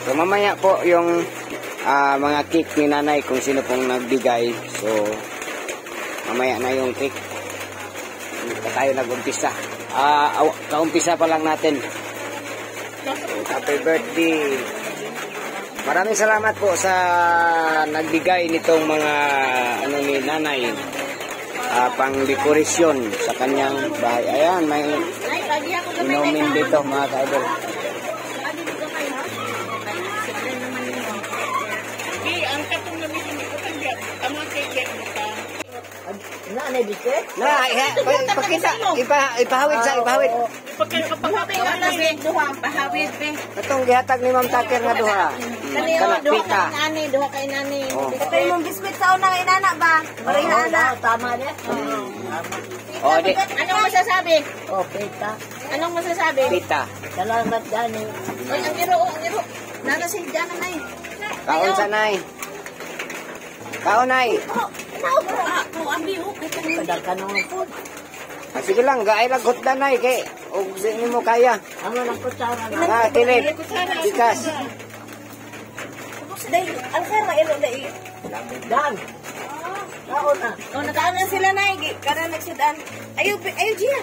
So, mamaya po yung mga cake ni Nanay kung sino pong nagbigay. So, mamaya na yung cake. Hindi pa tayo nag-umpisa. Kaumpisa pa lang natin. Happy birthday. Maraming salamat po sa nagbigay nitong mga ano ni Nanay. Pang dekorasyon sa kanyang bahay. Ayan, may inumin dito mga ka-idol.
Ang katong namin hindi ko tanggap. Tama kay
Nanay biskuit?
Na, pakita. Ipahawid sa ipahawid.
Pagkakapagpapay nga na rin.
Pahawid, be.
Itong gihatag ni Ma'am Taker nga duha. Kana pita.
Duha kay nani.
Oh.
Kaya mong biskwit sa una kay nana ba? Mariha na.
Tama niya.
Oh, di
Anong masasabi?
Oh, pita.
Anong masasabi?
pita.
Salamat, Dani.
Oy, ang iro. Nana si Jana, nay.
Kaon sa Nay. Kaon, Nay.
Padakan ng po.
Sige lang, gaay lang hutdan, Nay. Kay, og di mo kaya.
Ano lang ko sa
Na, tilid. Tikas.
Dan. Kaon na.
Oh, nakaan na sila, nay. Kada nagsudan. Ayaw, Gia.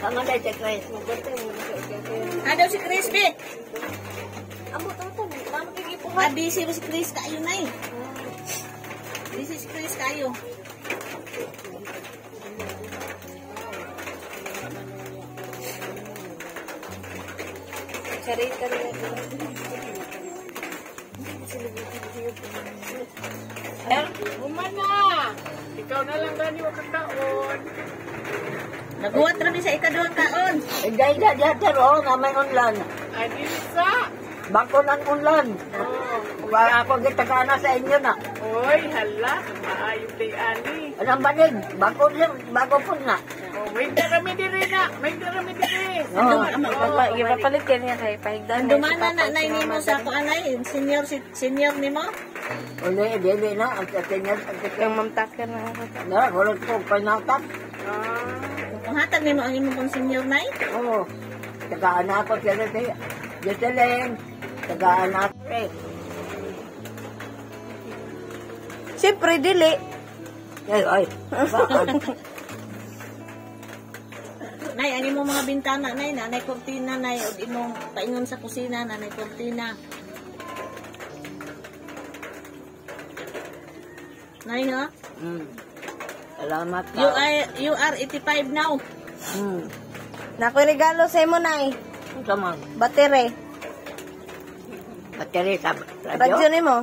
Tama na, check Chris.
Daw si Crispy. Busy si Chris kayo, nay. Busy si Chris kayo. Charita rin.
Umana! Ikaw na lang gani wa kang taon.
Naguwat rin sa ikaduhang taon.
Dahil na dyan, oh, na may unlan.
Ay, Lisa!
Bako ng unlan. Wala ako gitagana sa inyo na.
Oy, hala. Maayong day ani.
Anong banig? Bako po na.
Oh, may darami diri na. May darami diri.
Ipapalit ka niya kay pahigdan.
Dumana na nay nimo sa kuanay, senior nimo.
Uli, dili na. Ang senior,
Yung mamtaker na ako.
na, wala ko panatak.
Kung hatag nimo ang imong kong senior nay.
Oo. Tagaan ako siya na siya. Jocelyn. Tagaan ako.
Siyempre, dili.
Ay.
Nay, ang imong mga bintana nay, nanay kortina nay, ug imong paingon sa kusina nanay kortina. Nay ha?
Salamat ka.
You are 85 now.
Nakoy regalo sa imo, nay.
Sama.
Batere.
Bateri sa
Radyo
radyo.
nimo.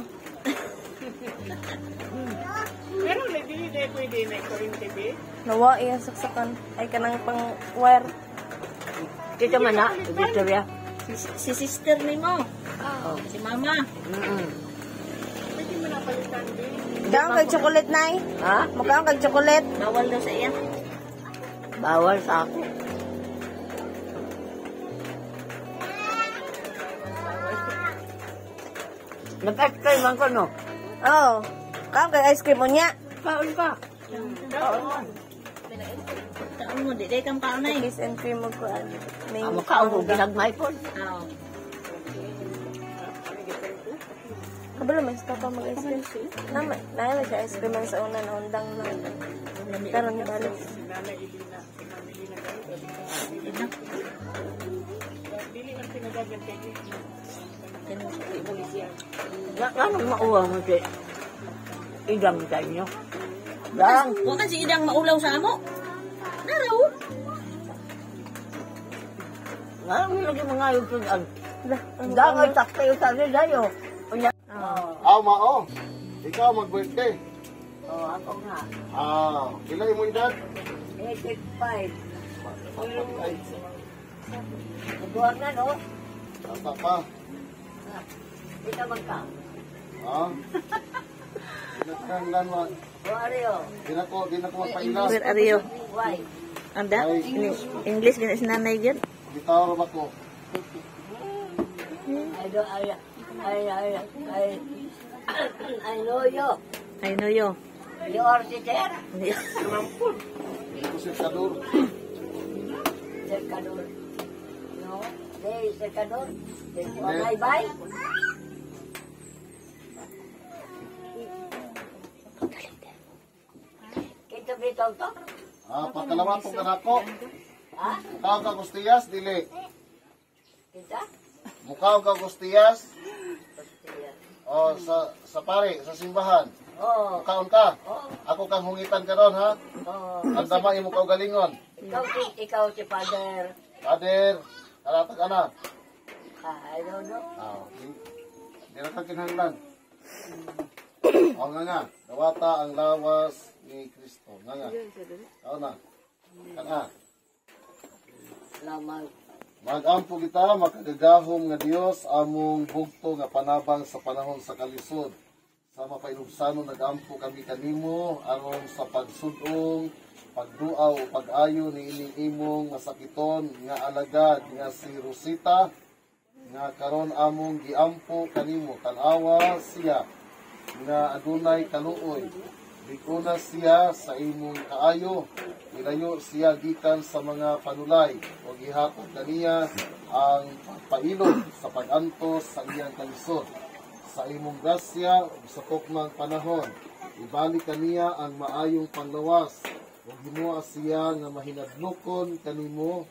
Pero dili na pwede na kuryente be.
Nawa iya saksakan. Ay kanang pang wire.
Dito man na. Dito ya.
Si sister nimo. Si mama.
Pwede mo na palitan be.
Mukhang kag chocolate, nay.
Ha?
Mukhang kag chocolate.
Bawal daw sa iya.
Bawal sa ako. Nag-explain man ko, no?
Oh. Kaon kag ice cream mo niya.
Kaon ka.
Taon mo di day kang kaon nay.
Cookies and cream mo ko. May
Amo kaon ko ginagmay po.
Oo.
kabalo may ska pa mag ice cream. Naman siya ice cream man sa una na undang na. Karon ni balik.
Dili man pinagagan kay
Ano mauwa mo si idang sa inyo? Lang.
Wa kan si idang maulaw sa amo. Naraw.
Ano lagi mga yutunan?
Lah,
Dangay taktayo sa rin dayo.
Aw mao.
Ikaw mag-birthday.
Oh, ako nga.
Ilan mo edad?
85.
Ay,
Nabuhat na, no?
bata pa.
Di naman ka.
Pinagkanglan mo.
O, Ario.
Di na ko magpailas.
Where are you?
Why?
Anda? English gina si nanay yun?
Bitaw ba ko?
I know you.
I know you.
You are teacher.
Ito si Kadur.
Cercador. No? Hey, Cercador. Bye-bye. Kita bitaw to?
Pakalawat ko na ako.
Ha?
Mukaw ka Gustiyas, dili.
Kita?
Mukaw ka Gustiyas. O, sa pare, sa simbahan.
Oo.
Mukaon ka.
Oo.
Ako kang hungitan ka ron, ha?
Oo.
Ang dama mo ka galingon.
Ikaw si Father.
Pader, kalatag ka na.
I don't know.
Di na ka kinahanglan. O nga, dawata ang lawas ni Kristo. Nga. O na. Kana.
Lamang.
Magampo kita, makagagahom nga Dios among bugto nga panabang sa panahon sa kalisod. Sa mapainubsanon nagampo kami kanimo aron sa pagsudong, pagduaw o pag-ayo ni ining imong masakiton nga alagad nga si Rosita nga karon among giampo kanimo tan-awa siya nga adunay kaluoy. Bikuna siya sa imong kaayo, ilayo siya gikan sa mga panulay, o gihatag kaniya ang pagpailog sa pag-antos sa iyang kalisod. Sa imong grasya, sa tukmang panahon, ibalik kaniya ang maayong panglawas, o himuha siya nga mahinadlokon kanimo,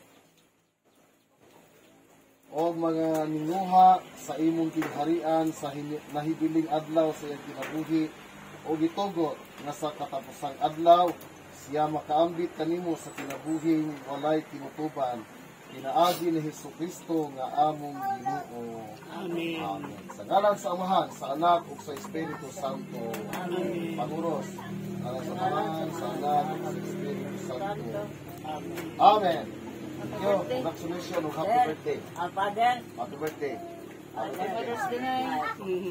o mga ninguha sa imong kinharian sa nahibiling adlaw sa iyang kinabuhi, o gitugot nga sa katapusang adlaw siya makaambit kanimo sa kinabuhing walay tinutuban pinaagi ni Hesukristo nga among Ginoo. Amen. Sa ngalan sa Amahan, sa Anak ug sa Espiritu Santo. Amen. Panuros. Ngalan sa Amahan, sa Anak ug sa Espiritu Santo. Amen. Thank you. Congratulations ug happy birthday.
Father.
Happy birthday.
Happy birthday.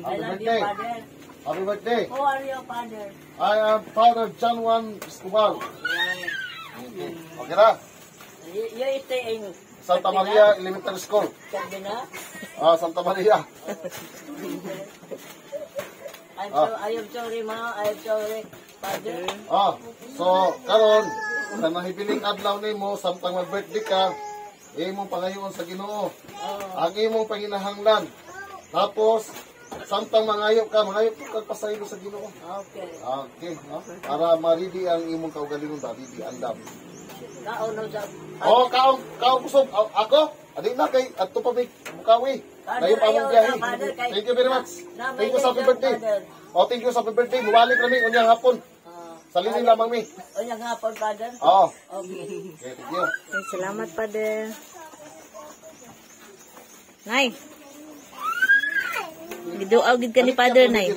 I love you,
birthday.
Father.
Happy birthday.
Who are you, Father?
I am Father John Juan Escobar. Okay. Okay na?
You stay in
Santa Maria Elementary School.
Cardina?
Santa Maria.
I am sorry, Ma. I am sorry, Father.
So, karon sa nahibiling adlaw nimo samtang mag-birthday ka, imong pangayoon sa Ginoo. Ang imong panginahanglan. Tapos samtang mangayo ka pasaylo sa Ginoo.
Okay.
Okay, no? Para maridi ang imong kaugalingon dali di andam.
Kauno sa...
Kaong kusog ako. Adi na kay adto pa big mukawi. Dayon pa mong biyahe. Thank you very much. Thank you sa happy birthday. Thank you sa happy birthday. Muwalik rami unyang hapon. Salinin lamang mi.
Unyang hapon, Father?
Okay. Okay, thank you.
Ay, salamat, Father. Nay. Giduaw gid ka ni Father, Nay.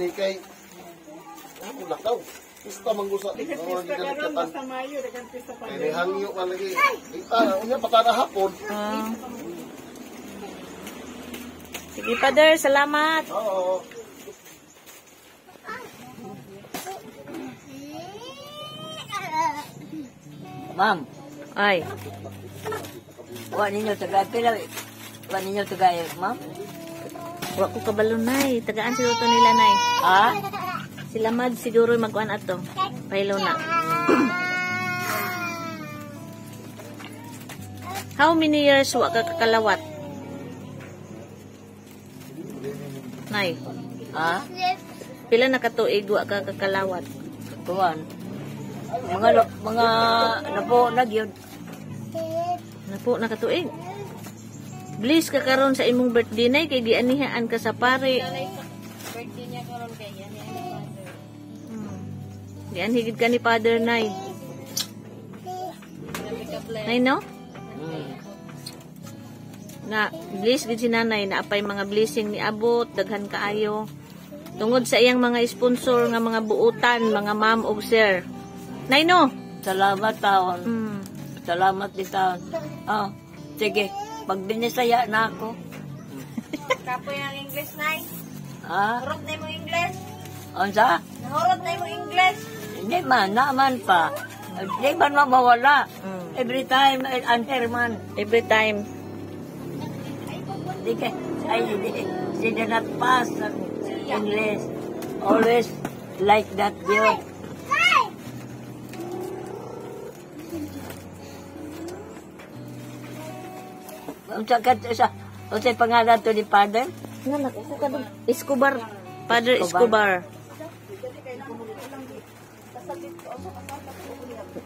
Lakaw. Pista manggusa.
Basta Mayo, dagang pista pa.
Ini hangyo man lagi. Ita, unya patana hapon.
Sige, Father, salamat.
Oo.
Ma'am,
Ay,
wa ninyo tagay pila. Wa ninyo tagay, ma'am?
wa ko kabalo, Nay. Tagaan siguro to nila, Nay.
Ha?
Sila mad siguro magkuan ato. Pahilo na. How many years wa ka kakalawat? Nay,
Ha?
pila na katuig wa ka kakalawat?
Kuwan. Mga napo na gyud.
Napo na katuig. Bliss ka karon sa imong birthday, Nay, kay gianihaan ka sa pare.
Birthday niya karon kay yan.
Yan higit ka ni Father, Nay. Nay, no? Na, bliss gid si Nanay na apay mga blessing ni abot, daghan kaayo. Tungod sa iyang mga sponsor nga mga buutan, mga ma'am og sir. Nay no.
Salamat taon.
Mm.
Salamat di taon. Oh, sige. Pag binisaya na ako.
Kapoy ang English, Nay.
Ah,
Hurot na mo English.
unsa?
Hurot na mo English.
Hindi man, naman pa. Hindi man mawawala.
Mm.
Every time, answer man.
Every time.
Hindi ka, she did not pass ang English. Always like that girl. Unsa pangalan to ni Father?
Escobar. Father Escobar.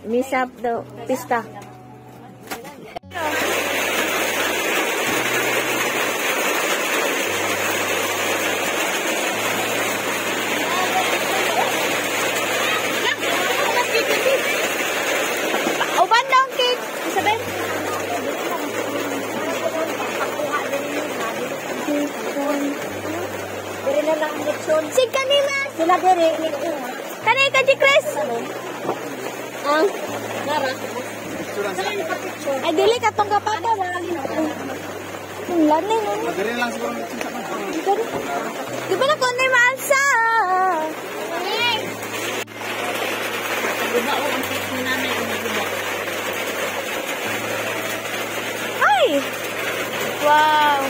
Misap daw. Pista. Uban daw ang cake. Isabel.
Diri na lang ang leksyon.
Sig kanina.
Sila diri.
Kanay ka, Chris.
Ang Nara.
Ay, dili ka tong kapata. Ang lanay mo.
Madali lang siguro
Di ba na ko na maalsa? Ay! Wow!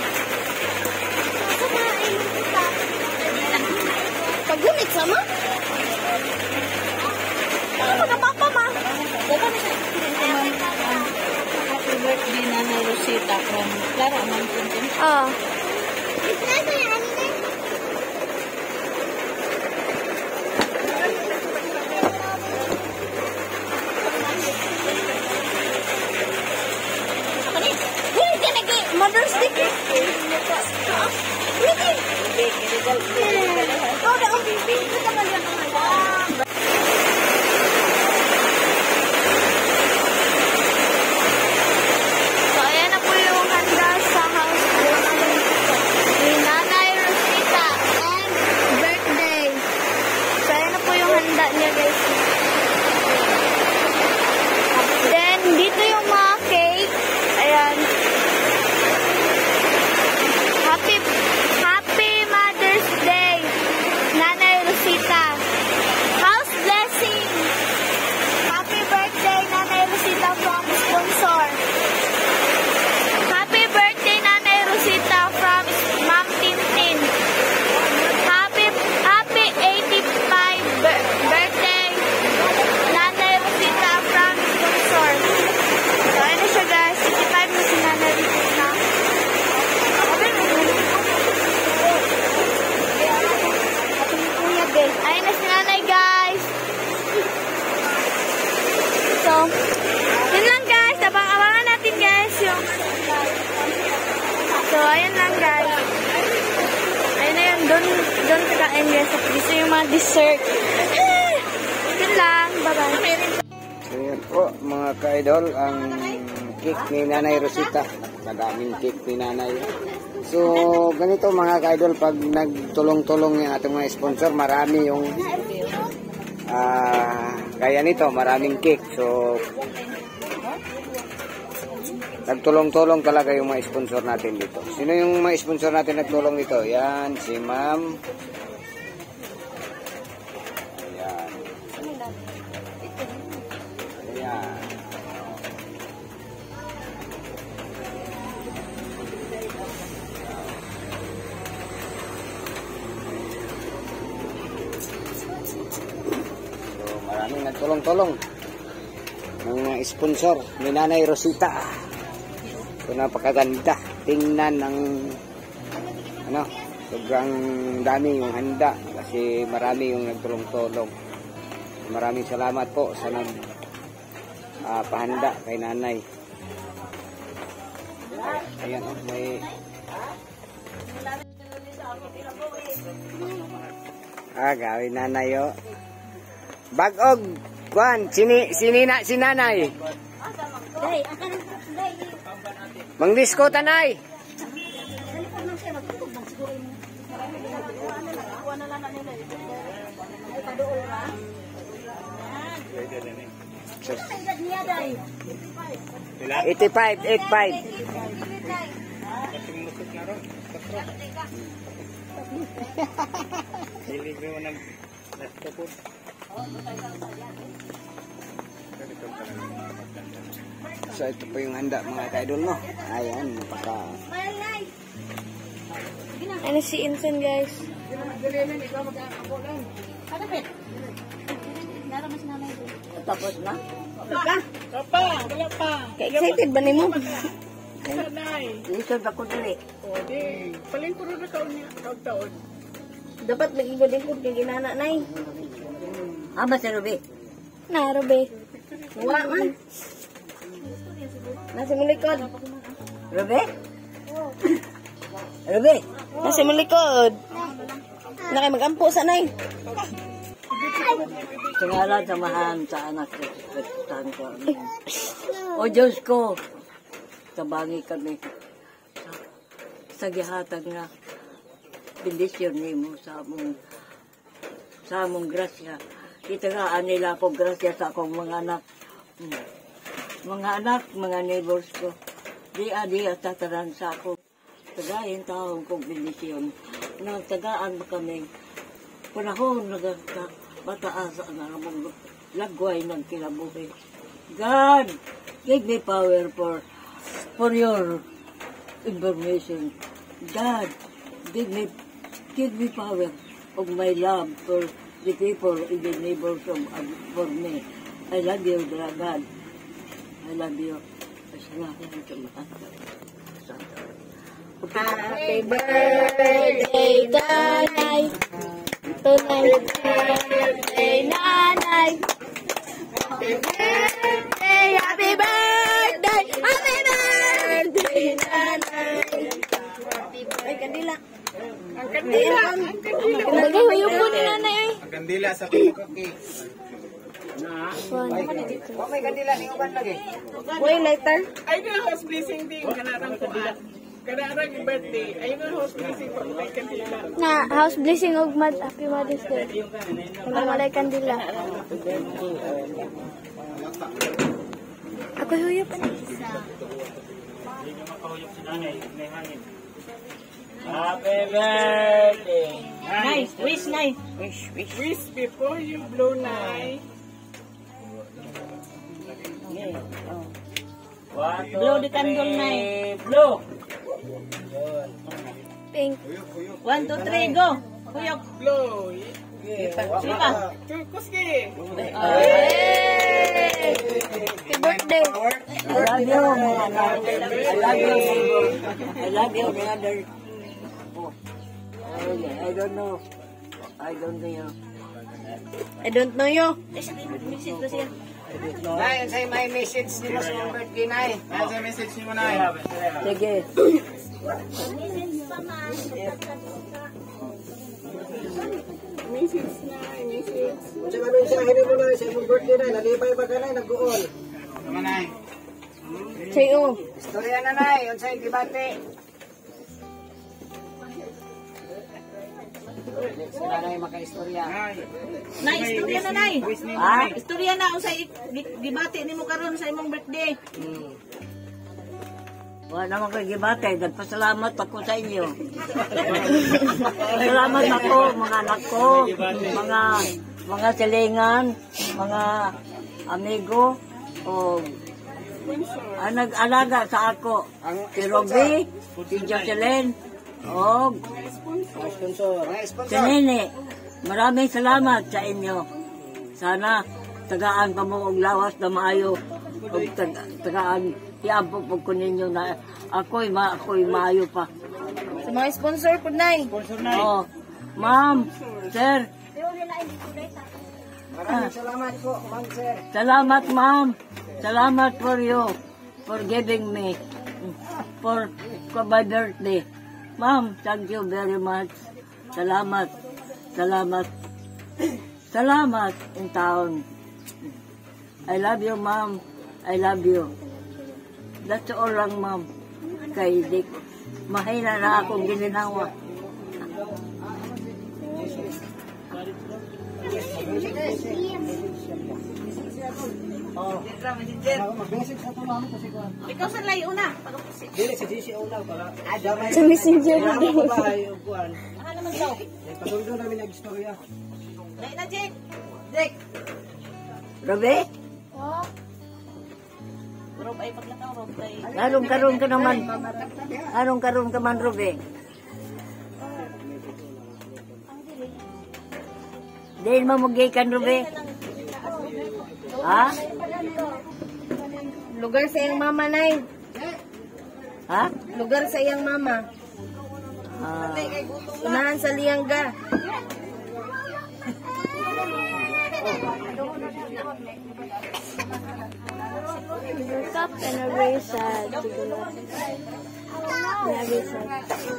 Pagunit sama?
Ano magapapa ma?
Happy birthday na na Rosita from Clara Mountain.
Ah. Mother's Day. So, ayan na po yung handa sa house ni Nanay Rosita and birthday. So, ayan na po yung handa niya, guys. Then, dito yung mga cake. Ayan. Happy Mother's Day, Nanay Rosita. House blessing. Happy birthday, Nanay Rosita from sponsor. Happy birthday, Nanay Rosita from Ma'am Tintin. Happy 85 birthday, Nanay Rosita from sponsor. So, ano siya guys? 85 na si Nanay Rosita. Ayun na si Nanay, guys. So, yun lang, guys. Abang-abangan natin, guys, yung... So, ayun lang, guys. Ayun na yun. Doon kakain, guys. Gusto yung mga dessert. Yun lang. Bye-bye.
So yan po mga ka-idol, ang cake ni Nanay Rosita. Napakadaming cake ni Nanay. So ganito mga ka-idol, pag nagtulong-tulong yung ating mga sponsor, marami yung kaya nito, maraming cake. So nagtulong-tulong talaga yung mga sponsor natin dito. Sino yung mga sponsor natin nagtulong dito? Yan, si Ma'am. Ayan. Ayan. So maraming nagtulong-tulong ng mga sponsor ni Nanay Rosita. So napakaganda tingnan ng sobrang dami yung handa kasi marami yung nagtulong-tulong. Maraming salamat po sa pahanda kay Nanay. Ayan may gawin Nanay Bagog Kwan, si Nanay. Mangdisko tanay.
Paduol ka? Ang edad niya, day.
85, 85. So ito po yung handa mga ka-idol no. Ayan, napaka
Ano si Insan guys?
Kadapit. Naramas nanay ko.
Tapos na.
Wala pa.
Ka-excited ba nimo?
Sanay.
Lisod ako dali.
O, di. Palingkuro na taon.
Dapat mag-igod-igod kay ginana nay.
Aba si Ruby.
Narobe.
Wala man.
Nasa mo likod.
Ruby? Ruby?
Nasa mo likod. Na kay mag-ampo sa nay.
Tingala samahan sa anak ko. Ko. O Diyos ko, tabangi kami sa gihatag nga bendisyon nimo sa among grasya. Itagaan nila ako grasya sa akong mga anak. Mga anak, mga neighbors ko. Di tataran sa ako. Tagayin taong kong bendisyon. Nagtagaan ba kami? Panahon mataas ang among lagway ng kinabuhi. God, give me power for your information. God, give me power of my love for the people in the neighbors for me. I love you, God. I love you.
Happy birthday, Nanay. Happy birthday, Nanay. Happy birthday, happy birthday, happy birthday, Nanay. Ay, kandila.
Ang kandila.
Bagay, huyok po ni Nanay.
ang kandila sa cookie. May kandila ni uban lagi.
Uy, lighter.
Ay, na house blessing din. Kanarang kuan. Kanarang birthday. Ay, na house blessing pag may kandila.
Na, house blessing of Happy Mother's Day. Wala malay kandila. Ako huyok pa na.
Happy birthday.
Nice. Wish, nice.
Wish before you blow night.
Blow the candle, nice. Blow.
Pink.
1, 2, 3, go. Kuyok.
Blow.
Sige pa.
Kuski.
Hey! Happy birthday.
I love you, mga anak. I love you, neighbor. I love you, brother. Oh. I don't know. I don't know.
I don't know you.
Nay, say may message ni mo sa birthday nay. Say message ni mo nay.
Sige.
Message na. Message.
Sa mga mensahe mo nay sa imong birthday nay, nalipay ba ka nay nag-uol? Tama nay.
Sayo.
Istorya na nay, unsay debate. Sila nay maka-istorya.
Na, istorya na, nay.
Ha?
Istorya na, usay gibati nimo karon sa imong birthday.
Wala naman kayo gibatay. Nagpasalamat ako sa inyo. Salamat ako, mga anak ko, mga silingan, mga amigo, o nag-alaga sa ako. Si Robby, si Jocelyn, o si Nene. Maraming salamat sa inyo. Sana tagaan pa mo og lawas na maayo. O tagaan iampo po ko ninyo na ako'y maayo pa.
Sa mga sponsor po, Nay.
Oh, ma'am, sir.
Maraming salamat po, ma'am sir.
Salamat, ma'am. Salamat for you, for giving me, for my birthday. Ma'am, thank you very much. Salamat. Salamat. Salamat in town. I love you, ma'am. I love you. That's all lang, ma'am. Kay Dick. Mahina na akong gininawa.
Ikaw sa layo na.
Dili si GC una para
Sa messenger na din.
Ano naman daw?
pasundo namin nag-istorya.
Layo na, Jake. Jake.
Robe,
Rob ay paglakaw, Rob ay.
arong-karong ka naman. Arong-karong ka man, Robe. Dahil mamugay kan, Robe. Ha?
Lugar sa iyang mama, Nay.
Ha?
Lugar sa iyang mama.
Ah,
Unahan sa Liangga. Cup and eraser.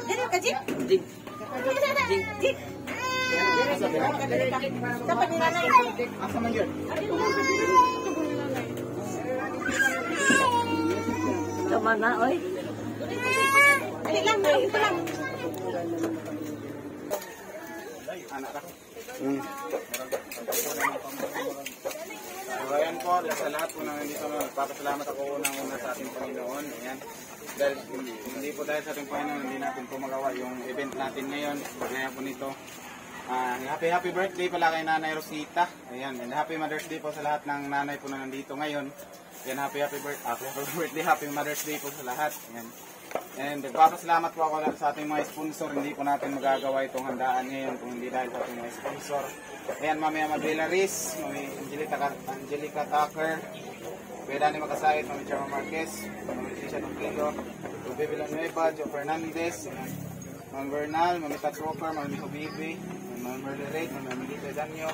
Dito ka, Jake. Jake. Dapat ni nanay.
tama na, oy.
Dali lang, ito lang.
So, ayan po, sa lahat po na nandito, nagpapasalamat ako unang-una sa ating Panginoon. Ayan. Dahil hindi po dahil sa ating Panginoon, hindi natin po magawa yung event natin ngayon. Kaya po nito. Happy birthday pala kay Nanay Rosita. Ayan, and happy Mother's Day po sa lahat ng nanay po na nandito ngayon. Ayan, happy birthday, happy Mother's Day po sa lahat. Ayan. And nagpapasalamat po ako sa ating mga sponsor. Hindi po natin magagawa itong handaan ngayon kung hindi dahil sa ating mga sponsor. Ayan, Mami Amadela Riz, Mami Angelica Tucker, Kuya Danny Makasait, Mami Chama Marquez, Mami Trisha Nungkilo, Ruby Villanueva, Joe Fernandez, Mami Bernal, Mami Tats Walker, Mami Hubibi, Mami Merlerate, Mami Amelita Danyo,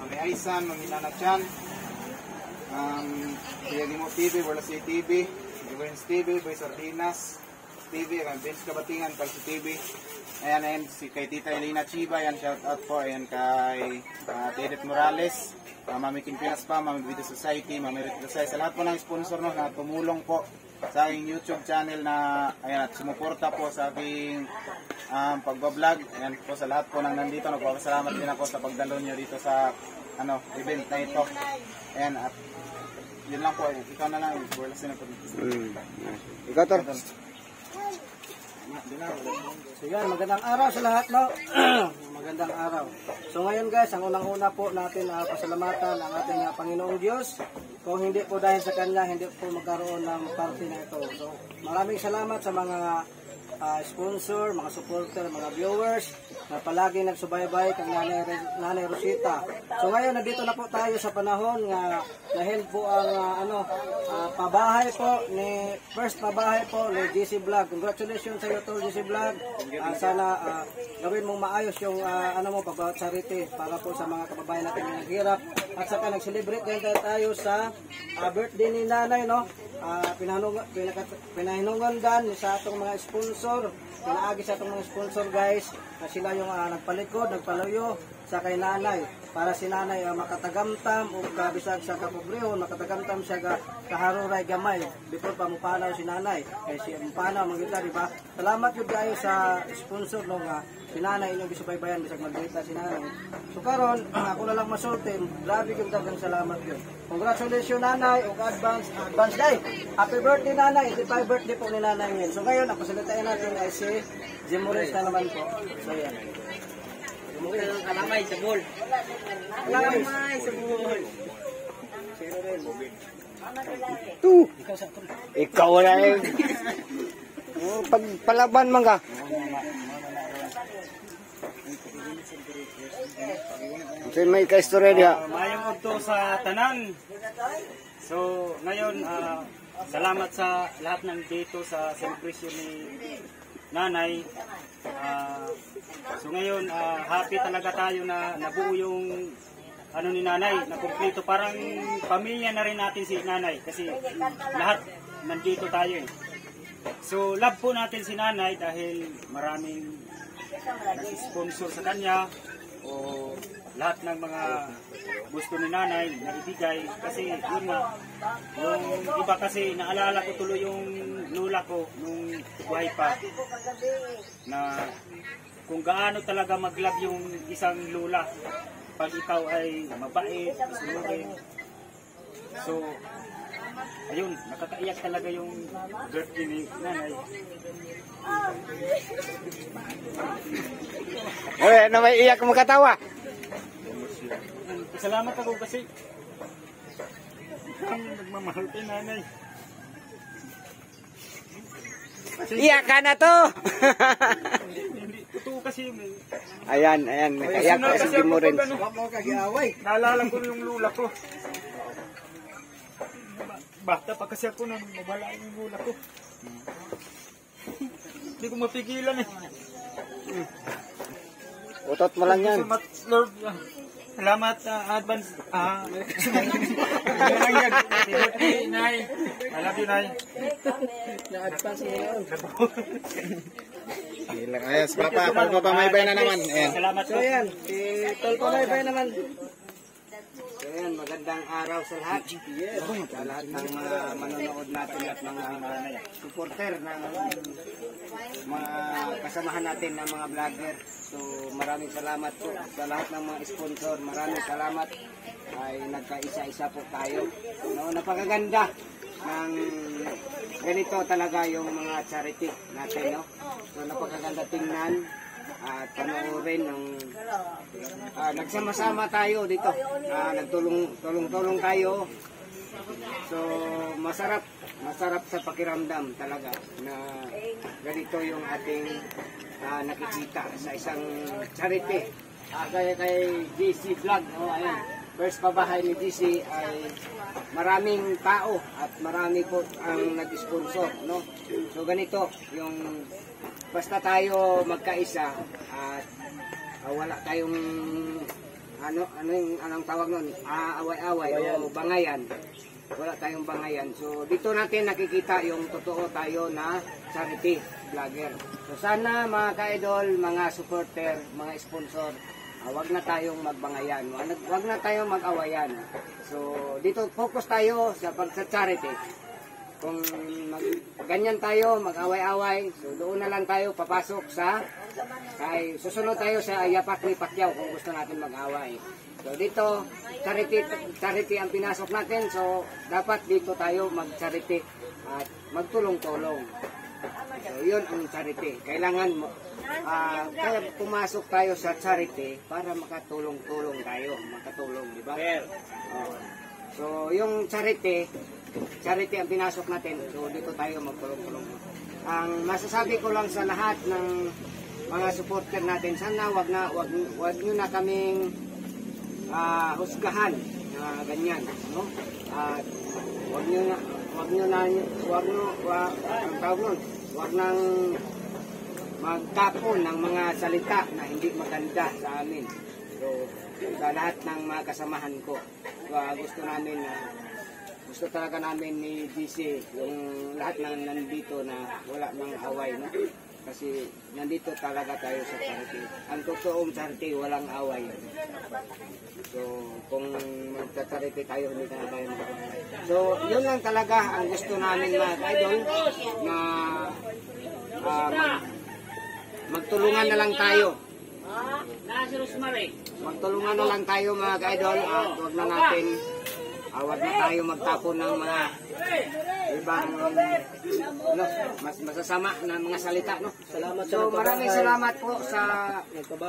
Mami Aisan, Mami Nana Chan, Kuya Dimo TV, Warlasay TV, Divines TV, Boy Sardinas TV, Vince Kabatingan, Kalsi TV. Ayan, and kay Tita Elena Chiba, ayan, shout out po, ayan kay Edith Morales, Mami Kimpinas pa, Mami Video Society, Mami Rit Desai, sa lahat po ng sponsor no, na tumulong po sa aking YouTube channel na, ayan, at sumuporta po sa aking pagbablog. Ayan po, sa lahat po nang nandito, nagpapasalamat din ako sa pagdalo nyo dito sa event na ito. Ayan, at yun lang po, ikaw na lang, wala sila po dito.
Ikaw, Tor.
Sige, magandang araw sa lahat, no? Magandang araw. So ngayon guys, ang unang-una po natin pasalamatan ang ating Panginoong Diyos. Kung hindi po dahil sa Kanya, hindi po magkaroon ng party na ito. So maraming salamat sa mga sponsor, mga supporter, mga viewers na palagi nagsubaybay kay Nanay Rosita. So ngayon, nandito na po tayo sa panahon nga dahil po ang pabahay po ni first pabahay po ni GC Vlog. Congratulations sa iyo to GC Vlog. Sana gawin mong maayos yung pagbawat charity para po sa mga kababayan natin na naghirap. At saka nag-celebrate din tayo sa birthday ni Nanay, no? Pinahinungan dan sa atong mga sponsor, pinaagi sa atong mga sponsor guys, na sila yung nagpalikod, nagpaluyo sa kay Nanay para si Nanay makatagamtam o kabisag sa kapobrehon, makatagamtam siya kaharuray gamay before pa mupanaw si Nanay kay si mupanaw magita, di ba? Salamat yun kayo sa sponsor no nga si Nanay inyong gisubaybayan bisag magdita si Nanay. So karon ako na lang masulti, grabe yung dagang salamat yun. Congratulations Nanay ug advance day. Happy birthday Nanay, 85 birthday po ni Nanay ngayon. So ngayon ang pasalitain natin ay si Jim Morales na naman po. So yan.
Kalamay sa bol.
Kalamay sa bul.
Ikaw na eh. Pagpalaban man ka. Kasi may ka-istorya diha.
Mayong udto sa tanan. So, ngayon, salamat sa lahat ng dito sa celebration ni Nanay. So ngayon, happy talaga tayo na nabuo yung ni Nanay, na kumpleto. Parang pamilya na rin natin si Nanay kasi lahat nandito tayo eh. So, love po natin si Nanay dahil maraming nag-sponsor sa kanya o lahat ng mga gusto ni Nanay na ibigay kasi yun nga, yung iba kasi naalala ko tuloy yung lula ko nung buhay pa na kung gaano talaga mag-love yung isang lula pag ikaw ay mabait, isunurin. So, ayun, nakakaiyak talaga yung birthday ni nanay.
Uy, ano may iyak mo katawa?
Salamat ako kasi nagmamahal kay nanay.
Iyak ka na to!
Hindi, totoo kasi yun eh.
Ayan, nakaiyak ko si Jim Morin.
Naalala ko yung lula ko. Bata pa kasi ako nung mawala yung lula ko. Hindi ko mapigilan eh.
Utot mo lang yan.
So much, Lord. Salamat advance. Yan lang yan. Nay. I love you, Nay.
Na-advance mo yun.
Ayos, Papa, pagpapamaybay na naman. Ayan.
Salamat
So
po.
yan, si Tol Pamaybay naman.
So yan, magandang araw sa lahat. Sa lahat ng mga manonood natin at mga supporter ng mga kasamahan natin ng mga vlogger. So maraming salamat po sa lahat ng mga sponsor. Maraming salamat ay nagkaisa-isa po tayo. No, napakaganda ng ganito talaga yung mga charity natin. No? So napakaganda tingnan at panoorin ng nagsama-sama tayo dito. Nagtulong-tulong tayo. So masarap sa pakiramdam talaga na ganito yung ating nakikita sa isang charity. Kaya kay GC Vlog, ayan. First pabahay ni GC ay maraming tao at marami po ang nag-sponsor, no? So ganito yung basta tayo magkaisa at wala tayong anong tawag nun, away-away o bangayan. Wala tayong bangayan. So dito natin nakikita yung totoo tayo na charity vlogger. So sana mga ka-idol, mga supporter, mga sponsor, wag na tayong magbangayan, wag na tayong mag-awayan. So dito focus tayo sa charity. Kung ganyan tayo, mag-away-away, so doon na lang tayo papasok sa susunod tayo sa yapak ni Pacquiao kung gusto natin mag-away. So dito, charity ang pinasok natin, so dapat dito tayo mag-charity at magtulong-tulong. So yun ang charity. Kailangan kaya pumasok tayo sa charity para makatulong-tulong tayo, makatulong, di ba? So yung charity ang pinasok natin, so dito tayo magtulong-tulong. Ang masasabi ko lang sa lahat ng mga supporter natin, sana wag nyo na kaming husgahan na ganyan, no? At wag nang magtapon ng mga salita na hindi maganda sa amin. So sa lahat ng mga kasamahan ko, gusto talaga namin ni DC yung lahat ng nandito na wala nang away, no? Kasi nandito talaga tayo sa charity. Ang totoong charity, walang away. So kung magta-charity tayo, hindi na tayo mag-away. So yun lang talaga ang gusto namin mga idol, na magtulungan na lang tayo. Magtulungan na lang tayo mga idol, at wag na tayo magtapon ng mga ibang mas masasama na mga salita, no? So maraming salamat po sa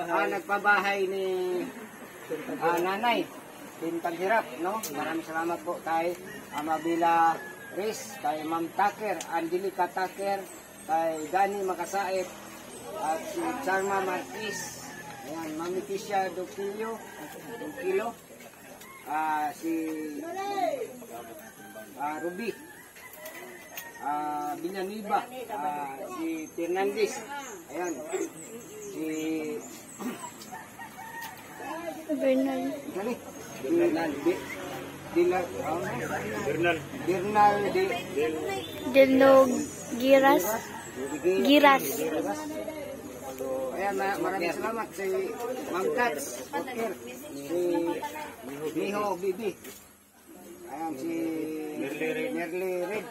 nagpabahay ni Nanay Tintang Hirap, no? Maraming salamat po kay Amabila Riz, kay Ma'am Taker, Angelica Taker, kay Dani Makasait, at si Charma Marquis, ayan, Mami Tisha Dukilo, si Ruby, Binaniba, si Fernandez, ayan, si Bernal
Giras.
So, ayan, maraming salamat si Ma'am Tats, Oker, si Miho Bibi, ayan, si Merly Red,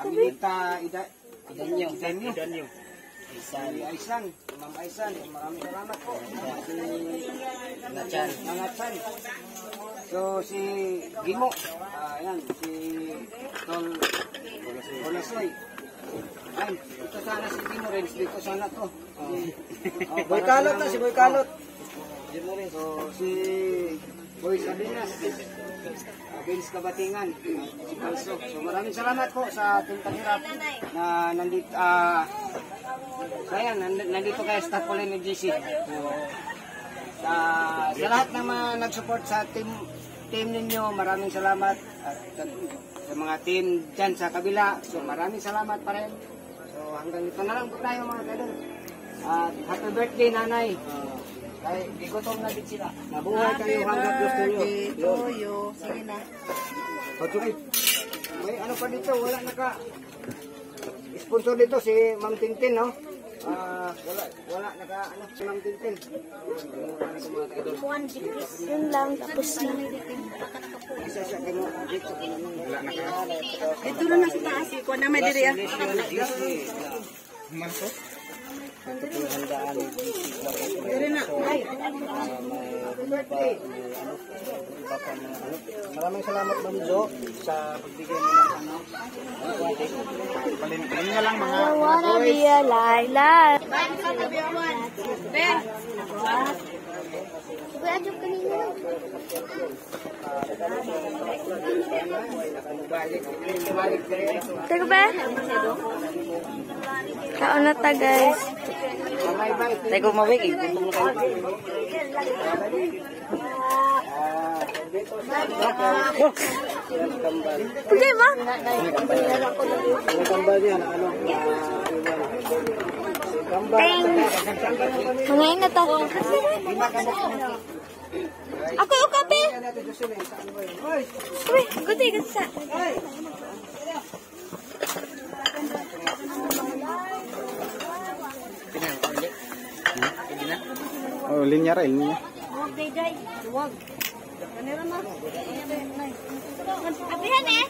Amelita
Idanyo.
Si Aisan, Ma'am Aisan, maraming salamat po. Si Nangatsan. So si Gimo, ayan, si Tol Olasoy. Ay, ito sana si Gimo rin, dito sana to. Boy Kalot na, si Boy Kalot. So si Boy Sabinas, Vince Kabatingan, si Kalso. So maraming salamat po sa ating paghirap na nandito, nandito kayo sa Tapulen ni GC. Sa lahat ng mga nag-support sa team ninyo, maraming salamat. At sa mga team dyan sa kabila, so maraming salamat pa rin. So hanggang dito na lang po tayo mga kadol. At happy birthday nanay. Ay, igutom na din sila. Nabuhay kayo hanggang gusto nyo.
Toyo. Sige na.
Okay. May ano pa dito, wala naka sponsor dito si Ma'am Tintin, no? Wala naka ano si Ma'am Tintin.
Yun lang, tapos na.
Isa siya kay Ma'am dito. Wala naka.
Ito na sa taas. Ikaw na may diri. Diri na. Ay.
Maraming salamat Ma'am Jo sa pagbigay mo ng ano. Palingkin na lang mga
I wanna be a lilac.
Ben.
Kuya, adyo kanina. Teka ba? Kaon na ta guys.
Teko mawiki.
Pwede ba?
Ang kambal niya na ano?
Ting. Mangayin na to. Ako yung kape. Uy, guti sa.
Oh, linya ra, linya.
Okay, Day. Huwag. Apihan eh.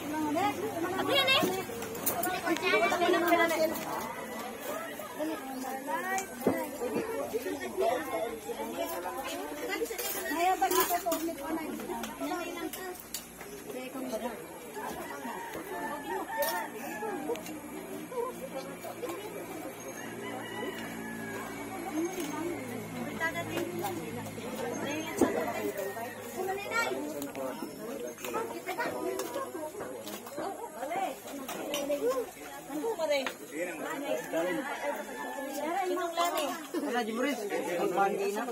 Apihan eh.
Ano Jibris? Ang pandi na.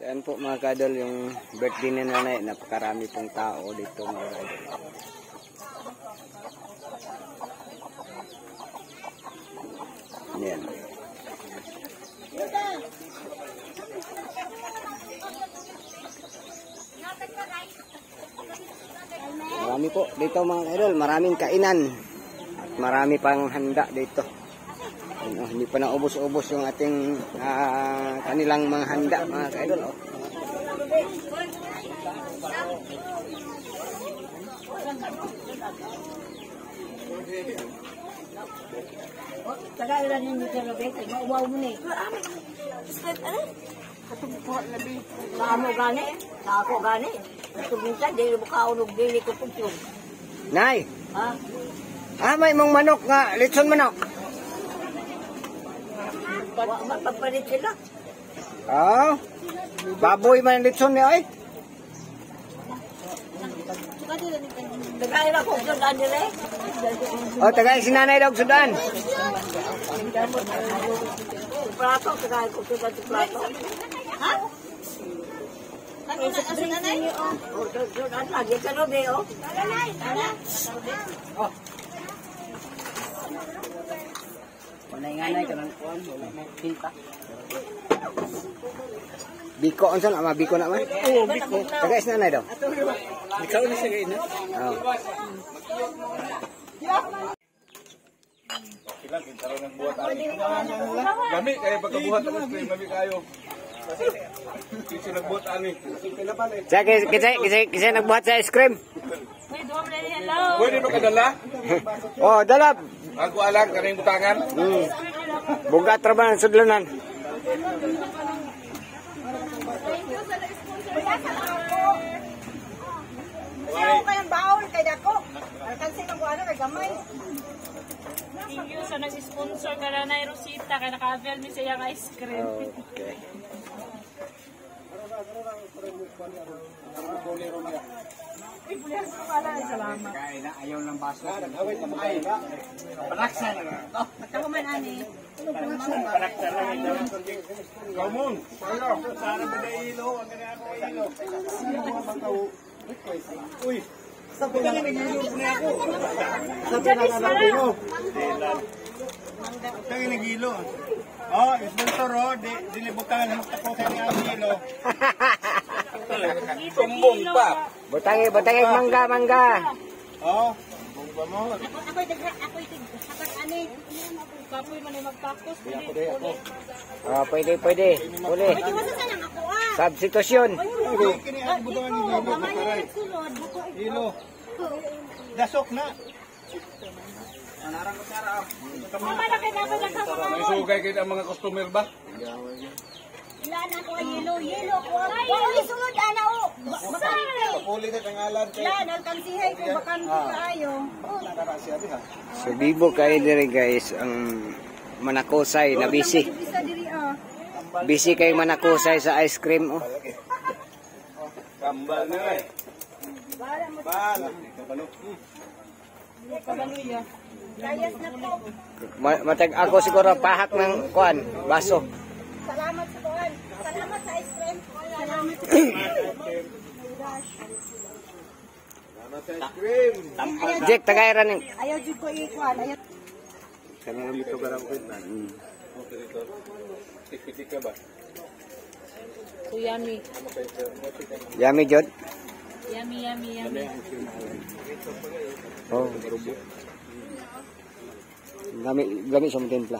Yan po mga kadol, yung birthday ni nanay, napakarami pong tao dito mga kadol. Yan. Marami po dito mga kadol, maraming kainan. At marami pang handa dito. Ano, hindi pa naubos-ubos yung ating kanilang mga handa mga kaidol. Oh.
Tagalan ninyo sa Robek, mauwaw mo na eh. Sa amo gani, sa ako gani. Ito minsan, di mo kaunog, dili ko pugyong.
Nay!
Ha?
May mong manok nga, litson manok.
Magpapalit sila.
Oh, baboy man litson niya ay.
Tagalan ako, sudan nila eh.
Oh, tagay si nanay daw sudan.
Plato, tagalan ko sudan sa plato. Ha? Ano na, asan na na? Sudan, lagi ka Robe, oh.
Oh. Panay-nganay ka ng kuwan, wala may pinta.
Biko, ansan ama biko na man?
Oo, biko.
Tagay si nanay daw.
Ikaw na siya kayo na?
Oh.
Kailan kinsaron ng buhat ani. Gami kay pagkabuhat ng ice cream, gami kayo. Kasi nagbuhat ani.
Sa kisa nagbuhat sa ice cream.
Pwede mo kadala?
Oh, dala.
Ako alang kaning butangan.
Bugat ra ba ang sudlanan?
Siya kayang baon kay dako. Kansi ng kuano kay gamay.
Thank you sa nag-sponsor ka na na Rosita kaya naka-avail mi sa iyang ice cream.
Okay.
Salamat.
Kain na, ayaw ng baso. Nag-away na makain ba? Panaksan.
Nagkakuman ani.
Panaksan lang.
Kamon. Ano? Sana ba na ilo? Ang ganyan ako ilo. Uy. Sa pinanganagilo na ako. Sa pinanganagilo. Kaya nagilo. Oh, sponsor oh, dilibutan ng tako sa nagilo. Tumbong pa.
Butangi mangga.
Oh, bumba mo.
Ako'y hatak ani.
Kapoy man ay magtakos.
Pwede. Uli.
Masa sanang ako ah.
Substitution.
Kini ang budangan ni Ilo. Ilo. Dasok na.
Mama na kay dapat na ka
May sugay kayo ang mga customer ba?
Ilan ako ay yelo ko. Ay sulod ana o.
Puli ka kangalan kay.
Ilan ang kansihay ko bakante kaayo.
So bibo kayo diri guys ang manakusay na busy.
Bisa diri ah.
Busy kay manakusay sa ice cream oh.
Kambal na eh. Bala.
Kayas na po.
Matag ako siguro pahak ng kuan, baso.
Salamat sa kuan. Salamat sa ice cream. Salamat sa
Ice cream.
Jack tagayra ning.
ayaw jud ko ikuan. Ayaw.
Kanang dito ka raw na. Tik-tik ka ba?
So yummy.
Yummy jud.
Yummy.
Oh. Gami sa timpla.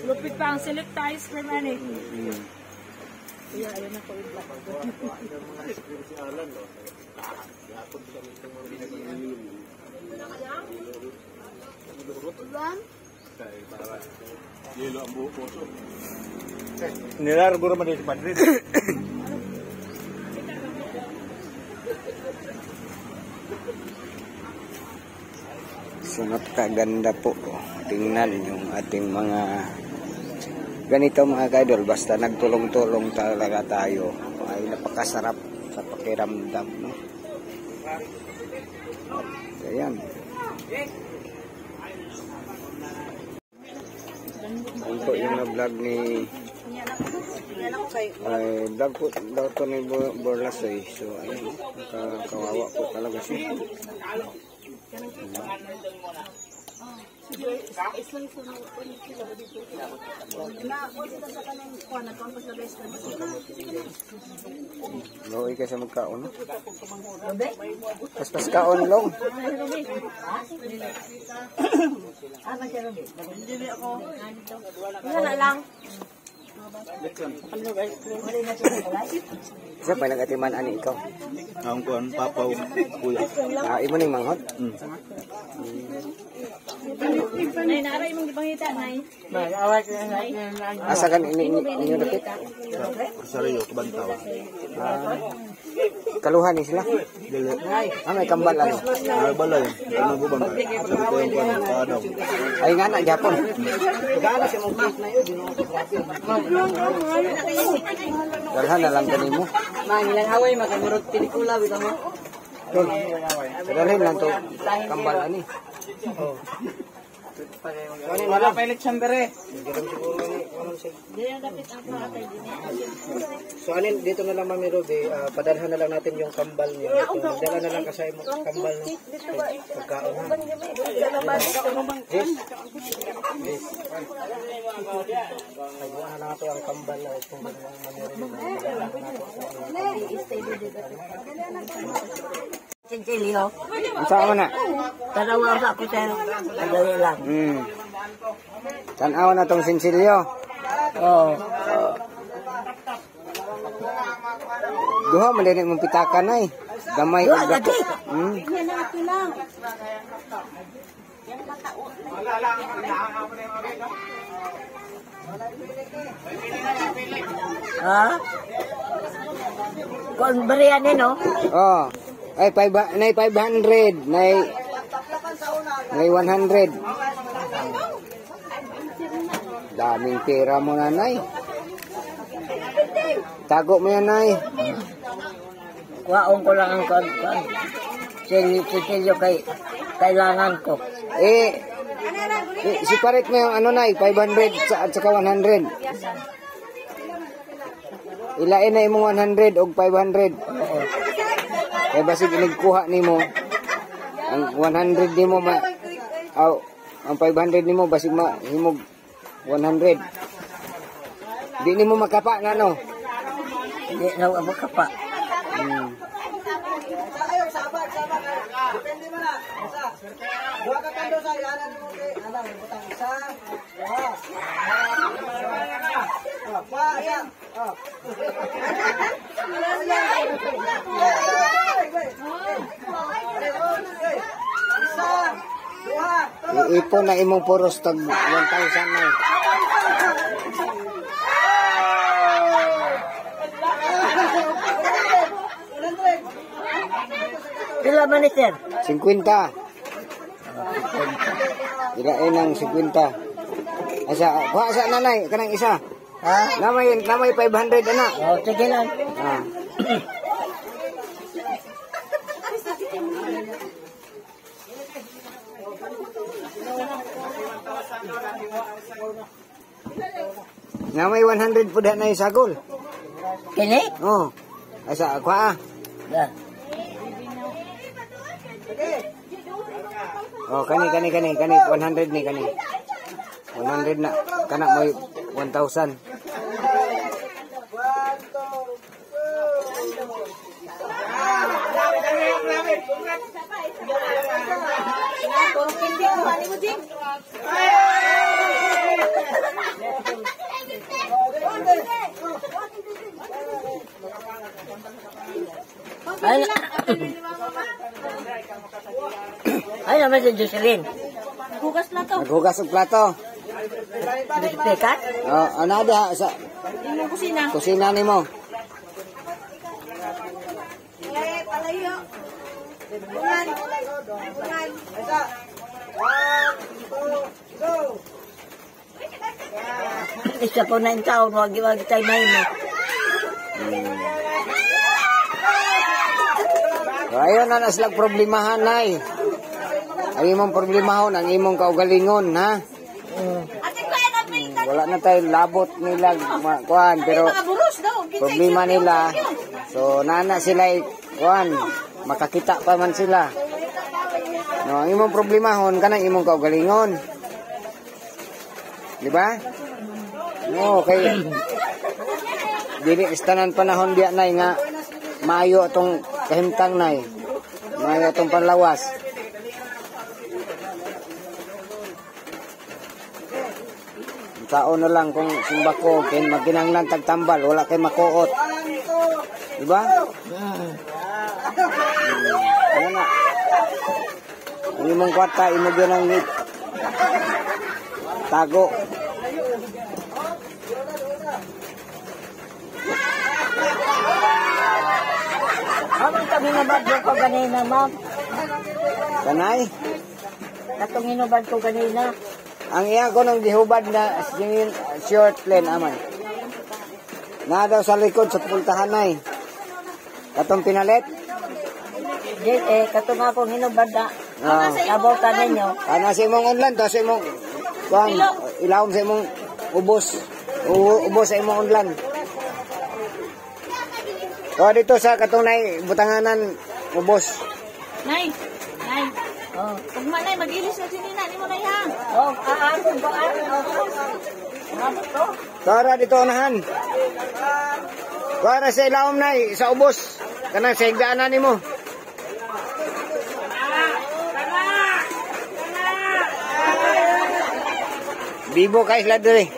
Lupit pa ang select ice cream ani. Ayun na ko ibla.
Yelo ang buhok ko.
Nilargo naman si Padre. So napakaganda po. Tingnan yung ating mga ganito mga kaidol. Basta nagtulong-tulong talaga tayo. Ay napakasarap sa pakiramdam. No? Ayan. Ano po yung vlog ni vlog po daw to ni Borlasoy. So ayun, kawawa po talaga siya. Loy ka sa magkaon. Pas kaon long.
Wala lang.
Sa pa nagatiman ani ikaw.
Ang kuan papaw kuya.
Imo ning manghod.
Nay naray mong gipangita nay.
Asa kan ini dapit?
Sariyo kabantaw.
Kaluhan ni sila.
Dili.
May kambal ano.
Ay balay. Ano go ba? Sabi ko yung kuan
Ay nga na Japon. Dalhan na lang kanimo.
Mangilang away makamurot pelikula bitaw mo.
Dalhin lang to kambal ani.
Wala pa election dere. So anin dito na lang Mami Ruby, padalhan na lang natin yung kambal niya. Dala na lang kasay mo kambal no. Pagkaon ha. Yes. Nagawa na lang ito ang kambal na itong Mami Ruby.
Sinsilyo.
Saan mo na?
Tanawa sa ako sa'yo. Madali lang.
Tanaw na tong sinsilyo.
Oo.
Duha, malinig mong pitakan ay. Gamay.
Duha, gati. Ha? Kung bariyan din, no?
Oh. Ay, 500. Nay 100. Daming pera mo na, Nay. Tago mo yan, Nay.
Kuhaon ko lang ang kon. Sinsilyo kailangan ko.
Separate mo yung ano, Nay, 500 at saka 100. Ilain na imong 100 o 500.
Oo.
Kaya basig inigkuha ni mo. Ang 100 ni mo, ang 500 ni mo, basig himog 100. Di ni mo makapa na, no?
Hindi na makapa.
Depende mo na. Isa. Dua ka kando sa yanan mo kay ana butang isa.
Iipon na imong puros tag 1,000 na.
Pila man ni sir?
50. Ilain ng 50. Asa, kuha sa nanay, kanang isa.
Ha?
Namay 500 ana.
Oh, sige lang.
Namay 100 pud na isagol.
Kini?
Oh. Asa, kuha.
Da.
Oh, kani 100 ni kani. 100 na kana mo 1,000.
Ay naman si Jocelyn.
Hugas na to.
Maghugas og plato.
Pekat?
Oh, ana da sa
Yung kusina.
kusina nimo.
Palayo. Bungan. Bungan.
Isa po na yung taon, wag tayo na yun.
So, ayun na silang problemahan, Nay. Ang imong problemahon, ang imong kaugalingon, ha? Wala na tayo labot nila, kuhan, pero problema nila. So, nana sila, kuhan, makakita pa man sila. No, ang imong problemahon, kanang imong kaugalingon. Di ba? No, kay dili istanan panahon diya, Nay, nga maayo atong kahimtang, Nay. Maayo atong panlawas. Taon na lang kung simbako, kaya maginanglan tagtambal, wala kay makuot. Diba? Ano na? Ang imong kwarta, imo yun ang tago.
Habang kami nabad ko kanina, ma'am.
Kanay?
Katong inubad ko kanina.
Ang iya ko nung gihubad na short plane aman. Na daw sa likod sa pultahan, Nay. Katong pinalit?
Katong akong hinubad na. Abutan ninyo.
Ano sa imong unlan, to sa imong ilawom sa imong ubos. Ubos sa imong unlan. O dito sa katong Nay, butanganan ubos.
Nay. Nay. Oh, pag manay mag-ilis na sinina, ni mo na yan.
Oh, aarong ba?
Tara dito unahan. Tara sa ilawom, Nay, sa ubos. Kanang sa higdaanan nimo. Bibo ka isla diri.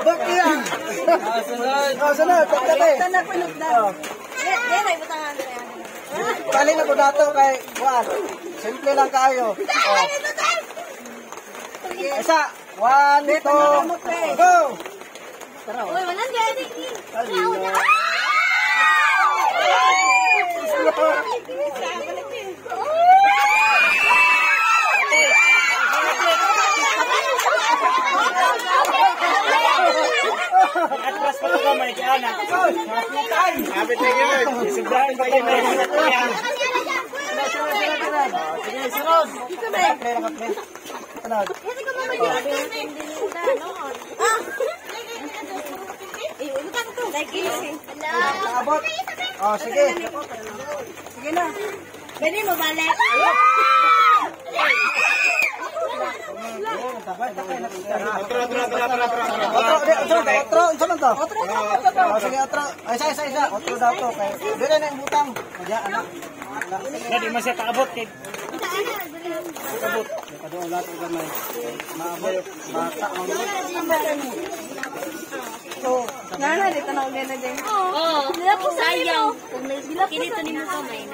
Bakyan. Sunod. Pagkatay. Kali na po dato kay Juan. Simple lang kayo. Isa. 1, 2, go!
Uy, walang gani.
Atras pa ko may kiana. Habit na gid. Isugdahan pa gid.
Sige, sunod. Sunod. Abot. Oh, sige.
Sige na. Pwede mo balik.
Isa. Otro daw to. Dili na yung butang. Diyan, anak.
Di man siya kaabot kay
Kabut. Kado ang lahat ng gamay. Maabot. Bata.
Nana, dito na ulit na din.
Oo. Nila po sayang. Kung kinito ni mo kamay.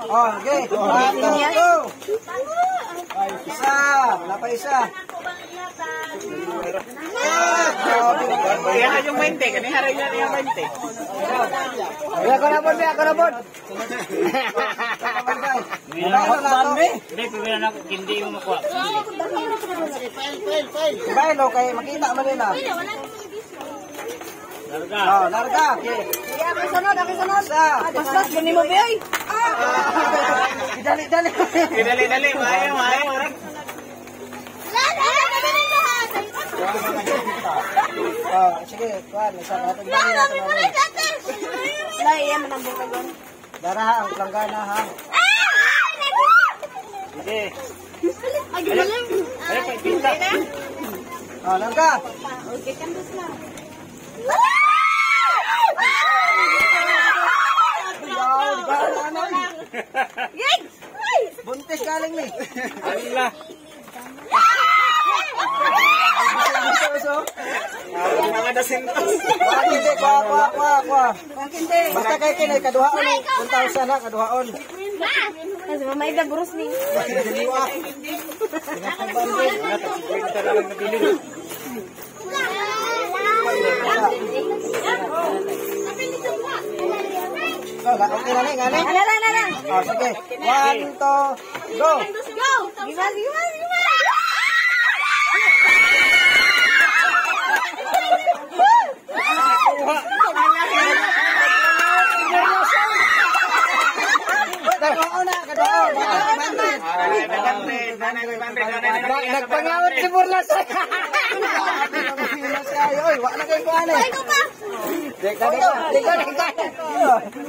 Oh, okay. 1, 2, go. Isa. Wala pa isa.
Kaya yung 20, kaniharay na yung 20.
Ako na bod.
Hindi, pagbilan ako, hindi mo makuha.
Bailo kay makita mo nila.
Larga.
Oh, larga. Okay.
Ako sunod.
Isa.
Mas, gani mo, Bey.
Dali.
Dali, maayo.
Oh, sige. Kuan, isa natin.
Lai, yan man ang butagon.
Daraha ang planggana ha.
Sige.
Ay, galing.
Ay, pagpinta.
Oh, larga.
Okay, kandos na.
Buntis galing ni.
Alila. Mga dasintos.
Hindi, kuha. Basta kay kinay kaduhaon ni 1,000 na kaduhaon.
Kasi mamay da burus ni.
Ito lang nabili.
Okay na ni, ngani?
Ala.
Oh, sige. 1, 2, go.
Gimal.
Nagpangawat si Burlas.
Oy, wala kayo kuan eh.
Deka.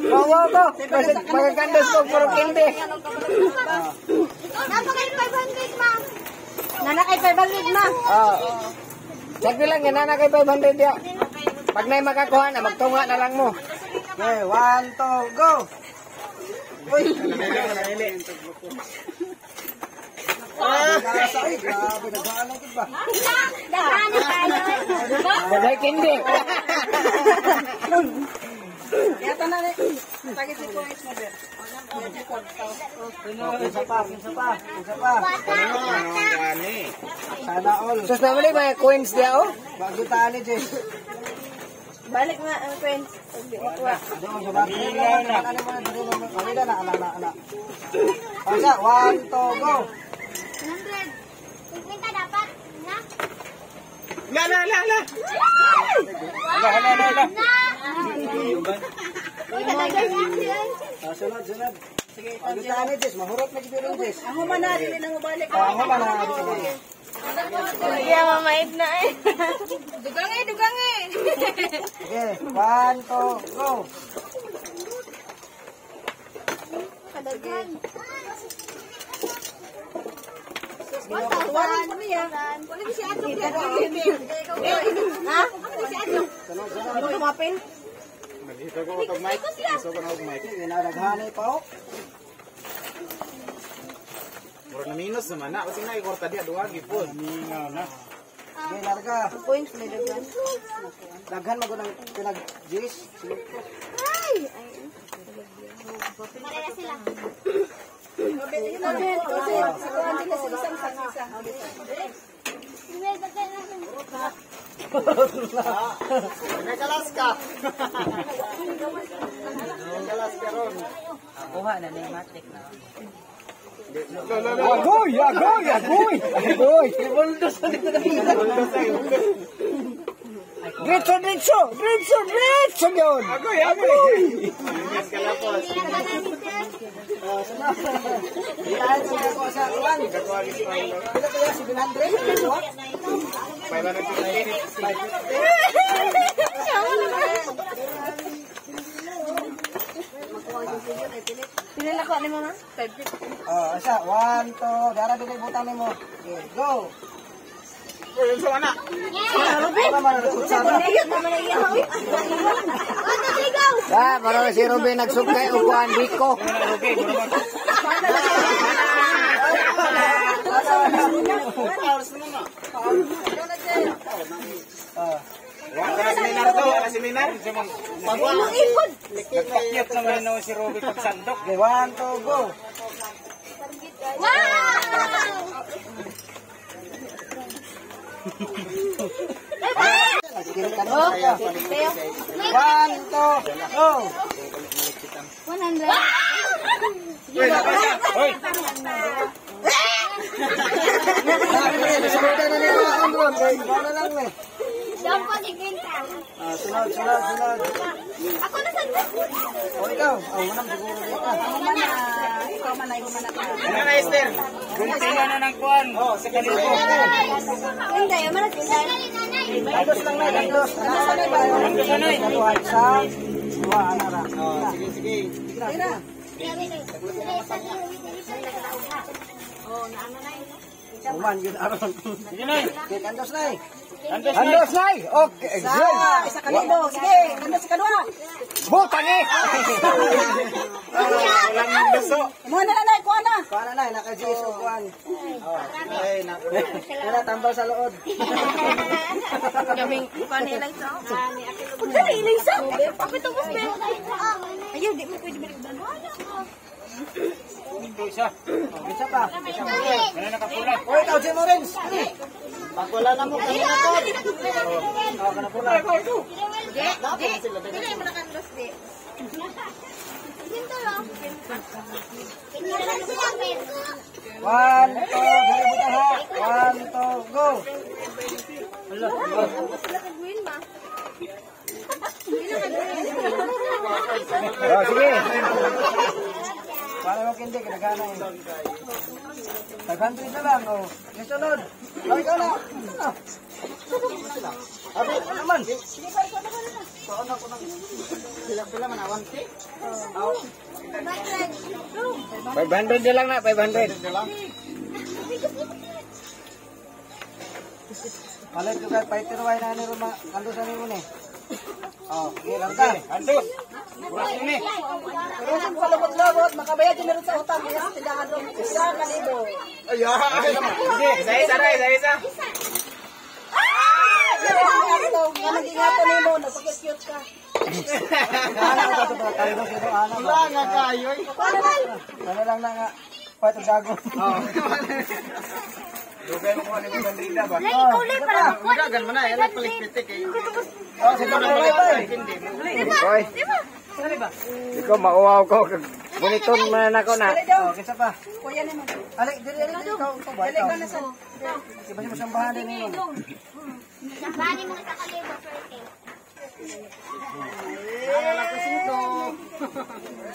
Bawa ko. Magagandos ko puro kindi.
Napakay 500 ma.
Nana kay 500 ma.
Oh. Check lang yan na kay 500 ya. Pag may makakuha na magtunga na lang mo.
Okay, 1, 2, go. Uy. Grabe, nagwaan lang ba?
Bagay kindi.
Yata na ni. Tagi si ko is mother.
Isa pa. Sana all.
Sus na muli may coins dia oh.
Bagitaan ni Jess.
Balik na ang friends.
Doon sa bago. Wala na, ala. Pasa, 1, 2, go.
100. Pupunta dapat. Na.
La.
Uy, kadagay niya.
Sunod. Sige, bagitaan ni Jess. Mahurot na gito rin Jess.
Ako man na dili na mo balik.
Ako man na.
Kaya mamait na eh.
Dugangi.
Okay, 1, 2, go.
Kadaghan.
1,000. Ano yan? Wala si Adjok yan. Ha? Ano si Adjok? Ano tumapin?
Nandito ko ito, Mike. Gusto ko na ako, Mike.
Naghanay pa o.
Mura na minus naman na. Kasi naikorta diya, duwagi po.
Mingaw na.
Sige, larga.
Points may daghan.
Daghan mo ko ng pinag-jis.
Marera sila.
Nagalas ka. Nagalas ka ron.
Kuha na ni matik na.
Agoy! Agoy! Agoy! Agoy! Ibuldos na dito na pila. Dito, dito! Dito, dito yun!
Agoy, agoy!
Yes, kalapos.
Ilahan siya ko sa kuwan.
Katuwagi si Milo.
Pila kaya si 700?
550.
Pinila ko ni mo na? 550.
Oh, asa? 1, 2. Dara dito ibutang ni mo. Okay, go!
Uy, yung sama na.
Para manarikutsara.
Para si Ruben nagsugay o kuhan Biko.
Wala seminar to, wala seminar.
Nagpakyat naman no si Robby pagsandok.
Okay, 1, 2, go! Sige ka na. 1, 2, go!
100.
Uy, nakasya. Uy,
Sunod na nila ang doon. Wala lang eh.
Siyang pagiginta.
Sunod, sunod, sunod.
Ako na sa
O ikaw, unang siguro dito ka.
Ikaw man ay humana ka.
ano na, Esther?
Guntingan na ng kuwan.
Sa kanila.
Hindi, manas isa.
Gandos lang na, gandos.
Gandos na, eh.
Kaluhay sa dua, anara.
Sige, sige.
Tira. Uman, yun aron.
Sige na.
Okay, gandos na eh.
Andos na.
Andos na okay.
Isa kalibo. Sige, kandas ka doon.
Butang eh.
Walang yung daso.
Mo na na, kuha na.
Paano na, naka-J's o kuhan. Ay, wala tambal sa lood.
Kaming panila ito. Dali, Elisa. Pakita mo, Ben. Ayaw, di mo pwede balik doon.
Ito isa.
Isa pa.
Ano nakapula?
O, ikaw, Jim Orange.
Pag wala na mo kanina to.
O, kanapula.
Dili mo na kandas, di.
Ginto lang. Pinirahan sila, Ben.
1, 2, dali mo ta ha. 1, 2, go.
Sila kagwin ba?
Oh, sige.
Para mo hindi, kinagana yun. 500 na lang, o. Yung sunod. O, ikaw na. Abi, ano naman? Paano ko nang sila man, awanti?
500 na lang na, 500.
Palit ko kahit paitiruay na ni Roma. Kandusan mo ni. O, ilang ka.
Andos. Buras yun eh.
Pero sa palabot-labot, makabayad din meron sa utang. Kaya tindahan doon. Isa kalibo.
Sige, isa-isa na, isa-isa.
Hindi nga po nimo, nagpag-cute ka.
Wala nga kayo. Ano lang na nga. Paito gago.
Dugay mo kung ano yung bandida ba?
Lagi ikaw ulit para makuha.
Gagan mo na, yan ang palikpitik eh.
O, sige na ulit.
Hindi.
Boy. Ikaw mauwaw ko. Buniton man ako na.
O, kisa pa.
Kuya naman.
Alik, dili, ikaw.
Dali ka na sa...
Iba siya masambahan din ninyo.
Bani mo sa kalibo, Perke.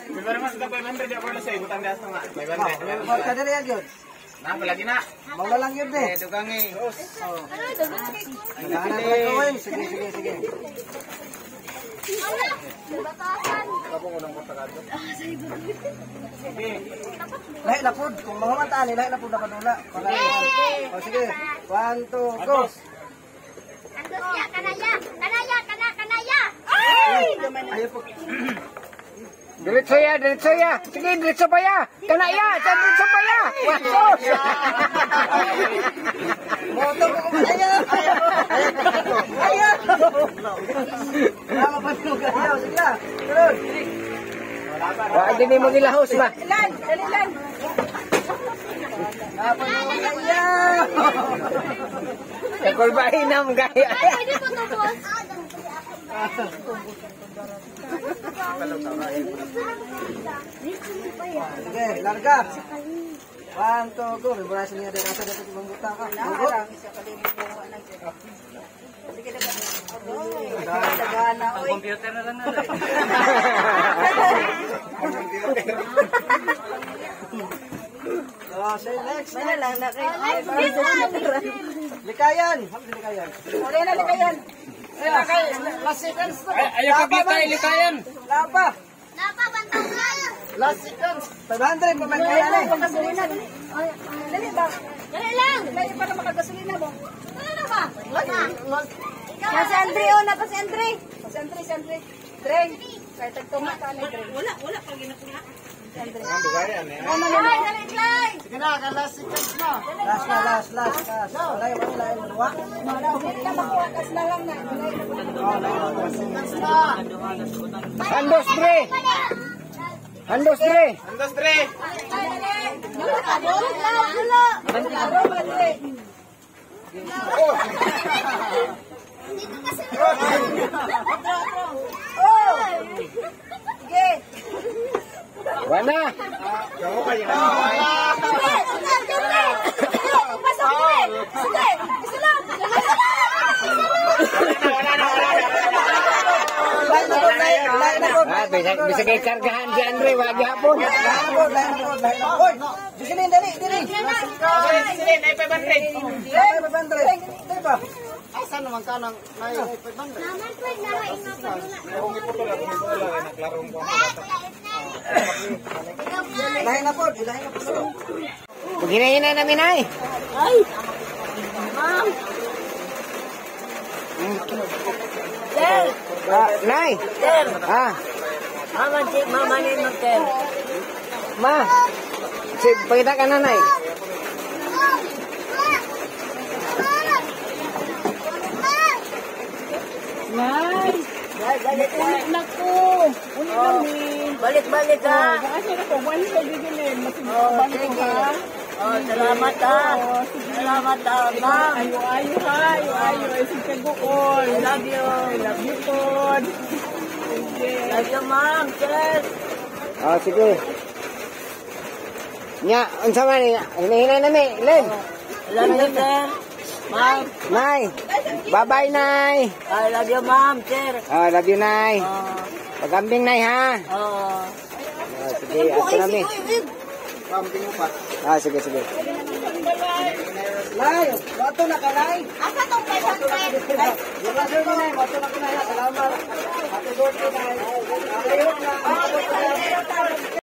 May ba naman sa 500 ako na sa ibutang gas na nga. 500.
Huwag ka dili yan yun.
Na, palagi na.
Mawala lang yun eh.
Dugang eh.
Naghahanap ko rin. Sige, sige, sige. Lahi na po. Kung mahumantaan, lahi na po na padula. O sige. 1, 2, go. Ayaw po.
Diretso ya, diretso ya. Sige, diretso pa ya. Kana ya, diretso pa ya. Wasos.
Moto ko ayaw. Ayaw. Wala pa po ayaw. Sige na. Turun.
Wa din mo gilahos ba?
Lan, dali lan.
Ayaw.
Kakulbahin nam gaya.
Pwede po to, boss.
Sige, larga. 1, 2, go. Memorize niya din. Asa dapat ibang buta ka. Go.
Computer na lang natin.
So, say next. Likayan. Likayan.
Likayan.
Last seconds.
Ayaw pagkita, ilikayan.
Lapa.
Napa, bantang lang.
Last seconds. 500 pa man kaya na.
Pagkasulina. Dali ba?
Dali lang.
Dali para makagasolina mo.
Ano na ba?
Si Andre, oh, napa si Andre. Si Andre. Dre. Kaya tagtunga ka na, Dre. Wala pag ginapula. Si Andre.
Ay, dali lang.
Sige na, last seconds na. Last. Wala yung dua.
Hindi na makuwakas na lang na.
Handos Dre. Handos Dre.
Andos, Dre!
Dito kasi.
Sige.
Wana. Ah, bisa kay kargahan si Andre wag hapon.
Oy, disilin dali.
Sige, na 500.
Dali ba? Asan naman ka nang may 500?
Naman po, naraing nga pa nila.
Kung iputo lang, naklarong ko.
Lahi na po.
Pag hinahinay namin ay.
Sir!
Nay.
Sir!
Ah,
Mama ni Martel.
ma. Pakita ka na, Nay.
Balik-balik ka.
Asa na ko, wala ka gigilin.
Oh, sige. Oh, salamat ha. Salamat ha, ma'am.
Ayo, ay sigkagoon.
I love you.
Love you, Pod.
Love you, ma'am. Sir.
Oh, sige. Nya, unsa man ni? Hinahinay namin, Len.
Love you, sir. Ma'am.
Nay. Bye-bye, Nay.
I love you, ma'am. Sir.
Oh, love you, Nay.
Oh.
Pagambing, Nay, ha?
Oh.
Oh, sige, ato namin.
Kambing mo pa.
Ah, sige.
Lay, wato na ka, Lay.
Asa tong 500?
Wala sir mo na, wato na ka na. Salamat. Happy birthday, Lay. Ayun na.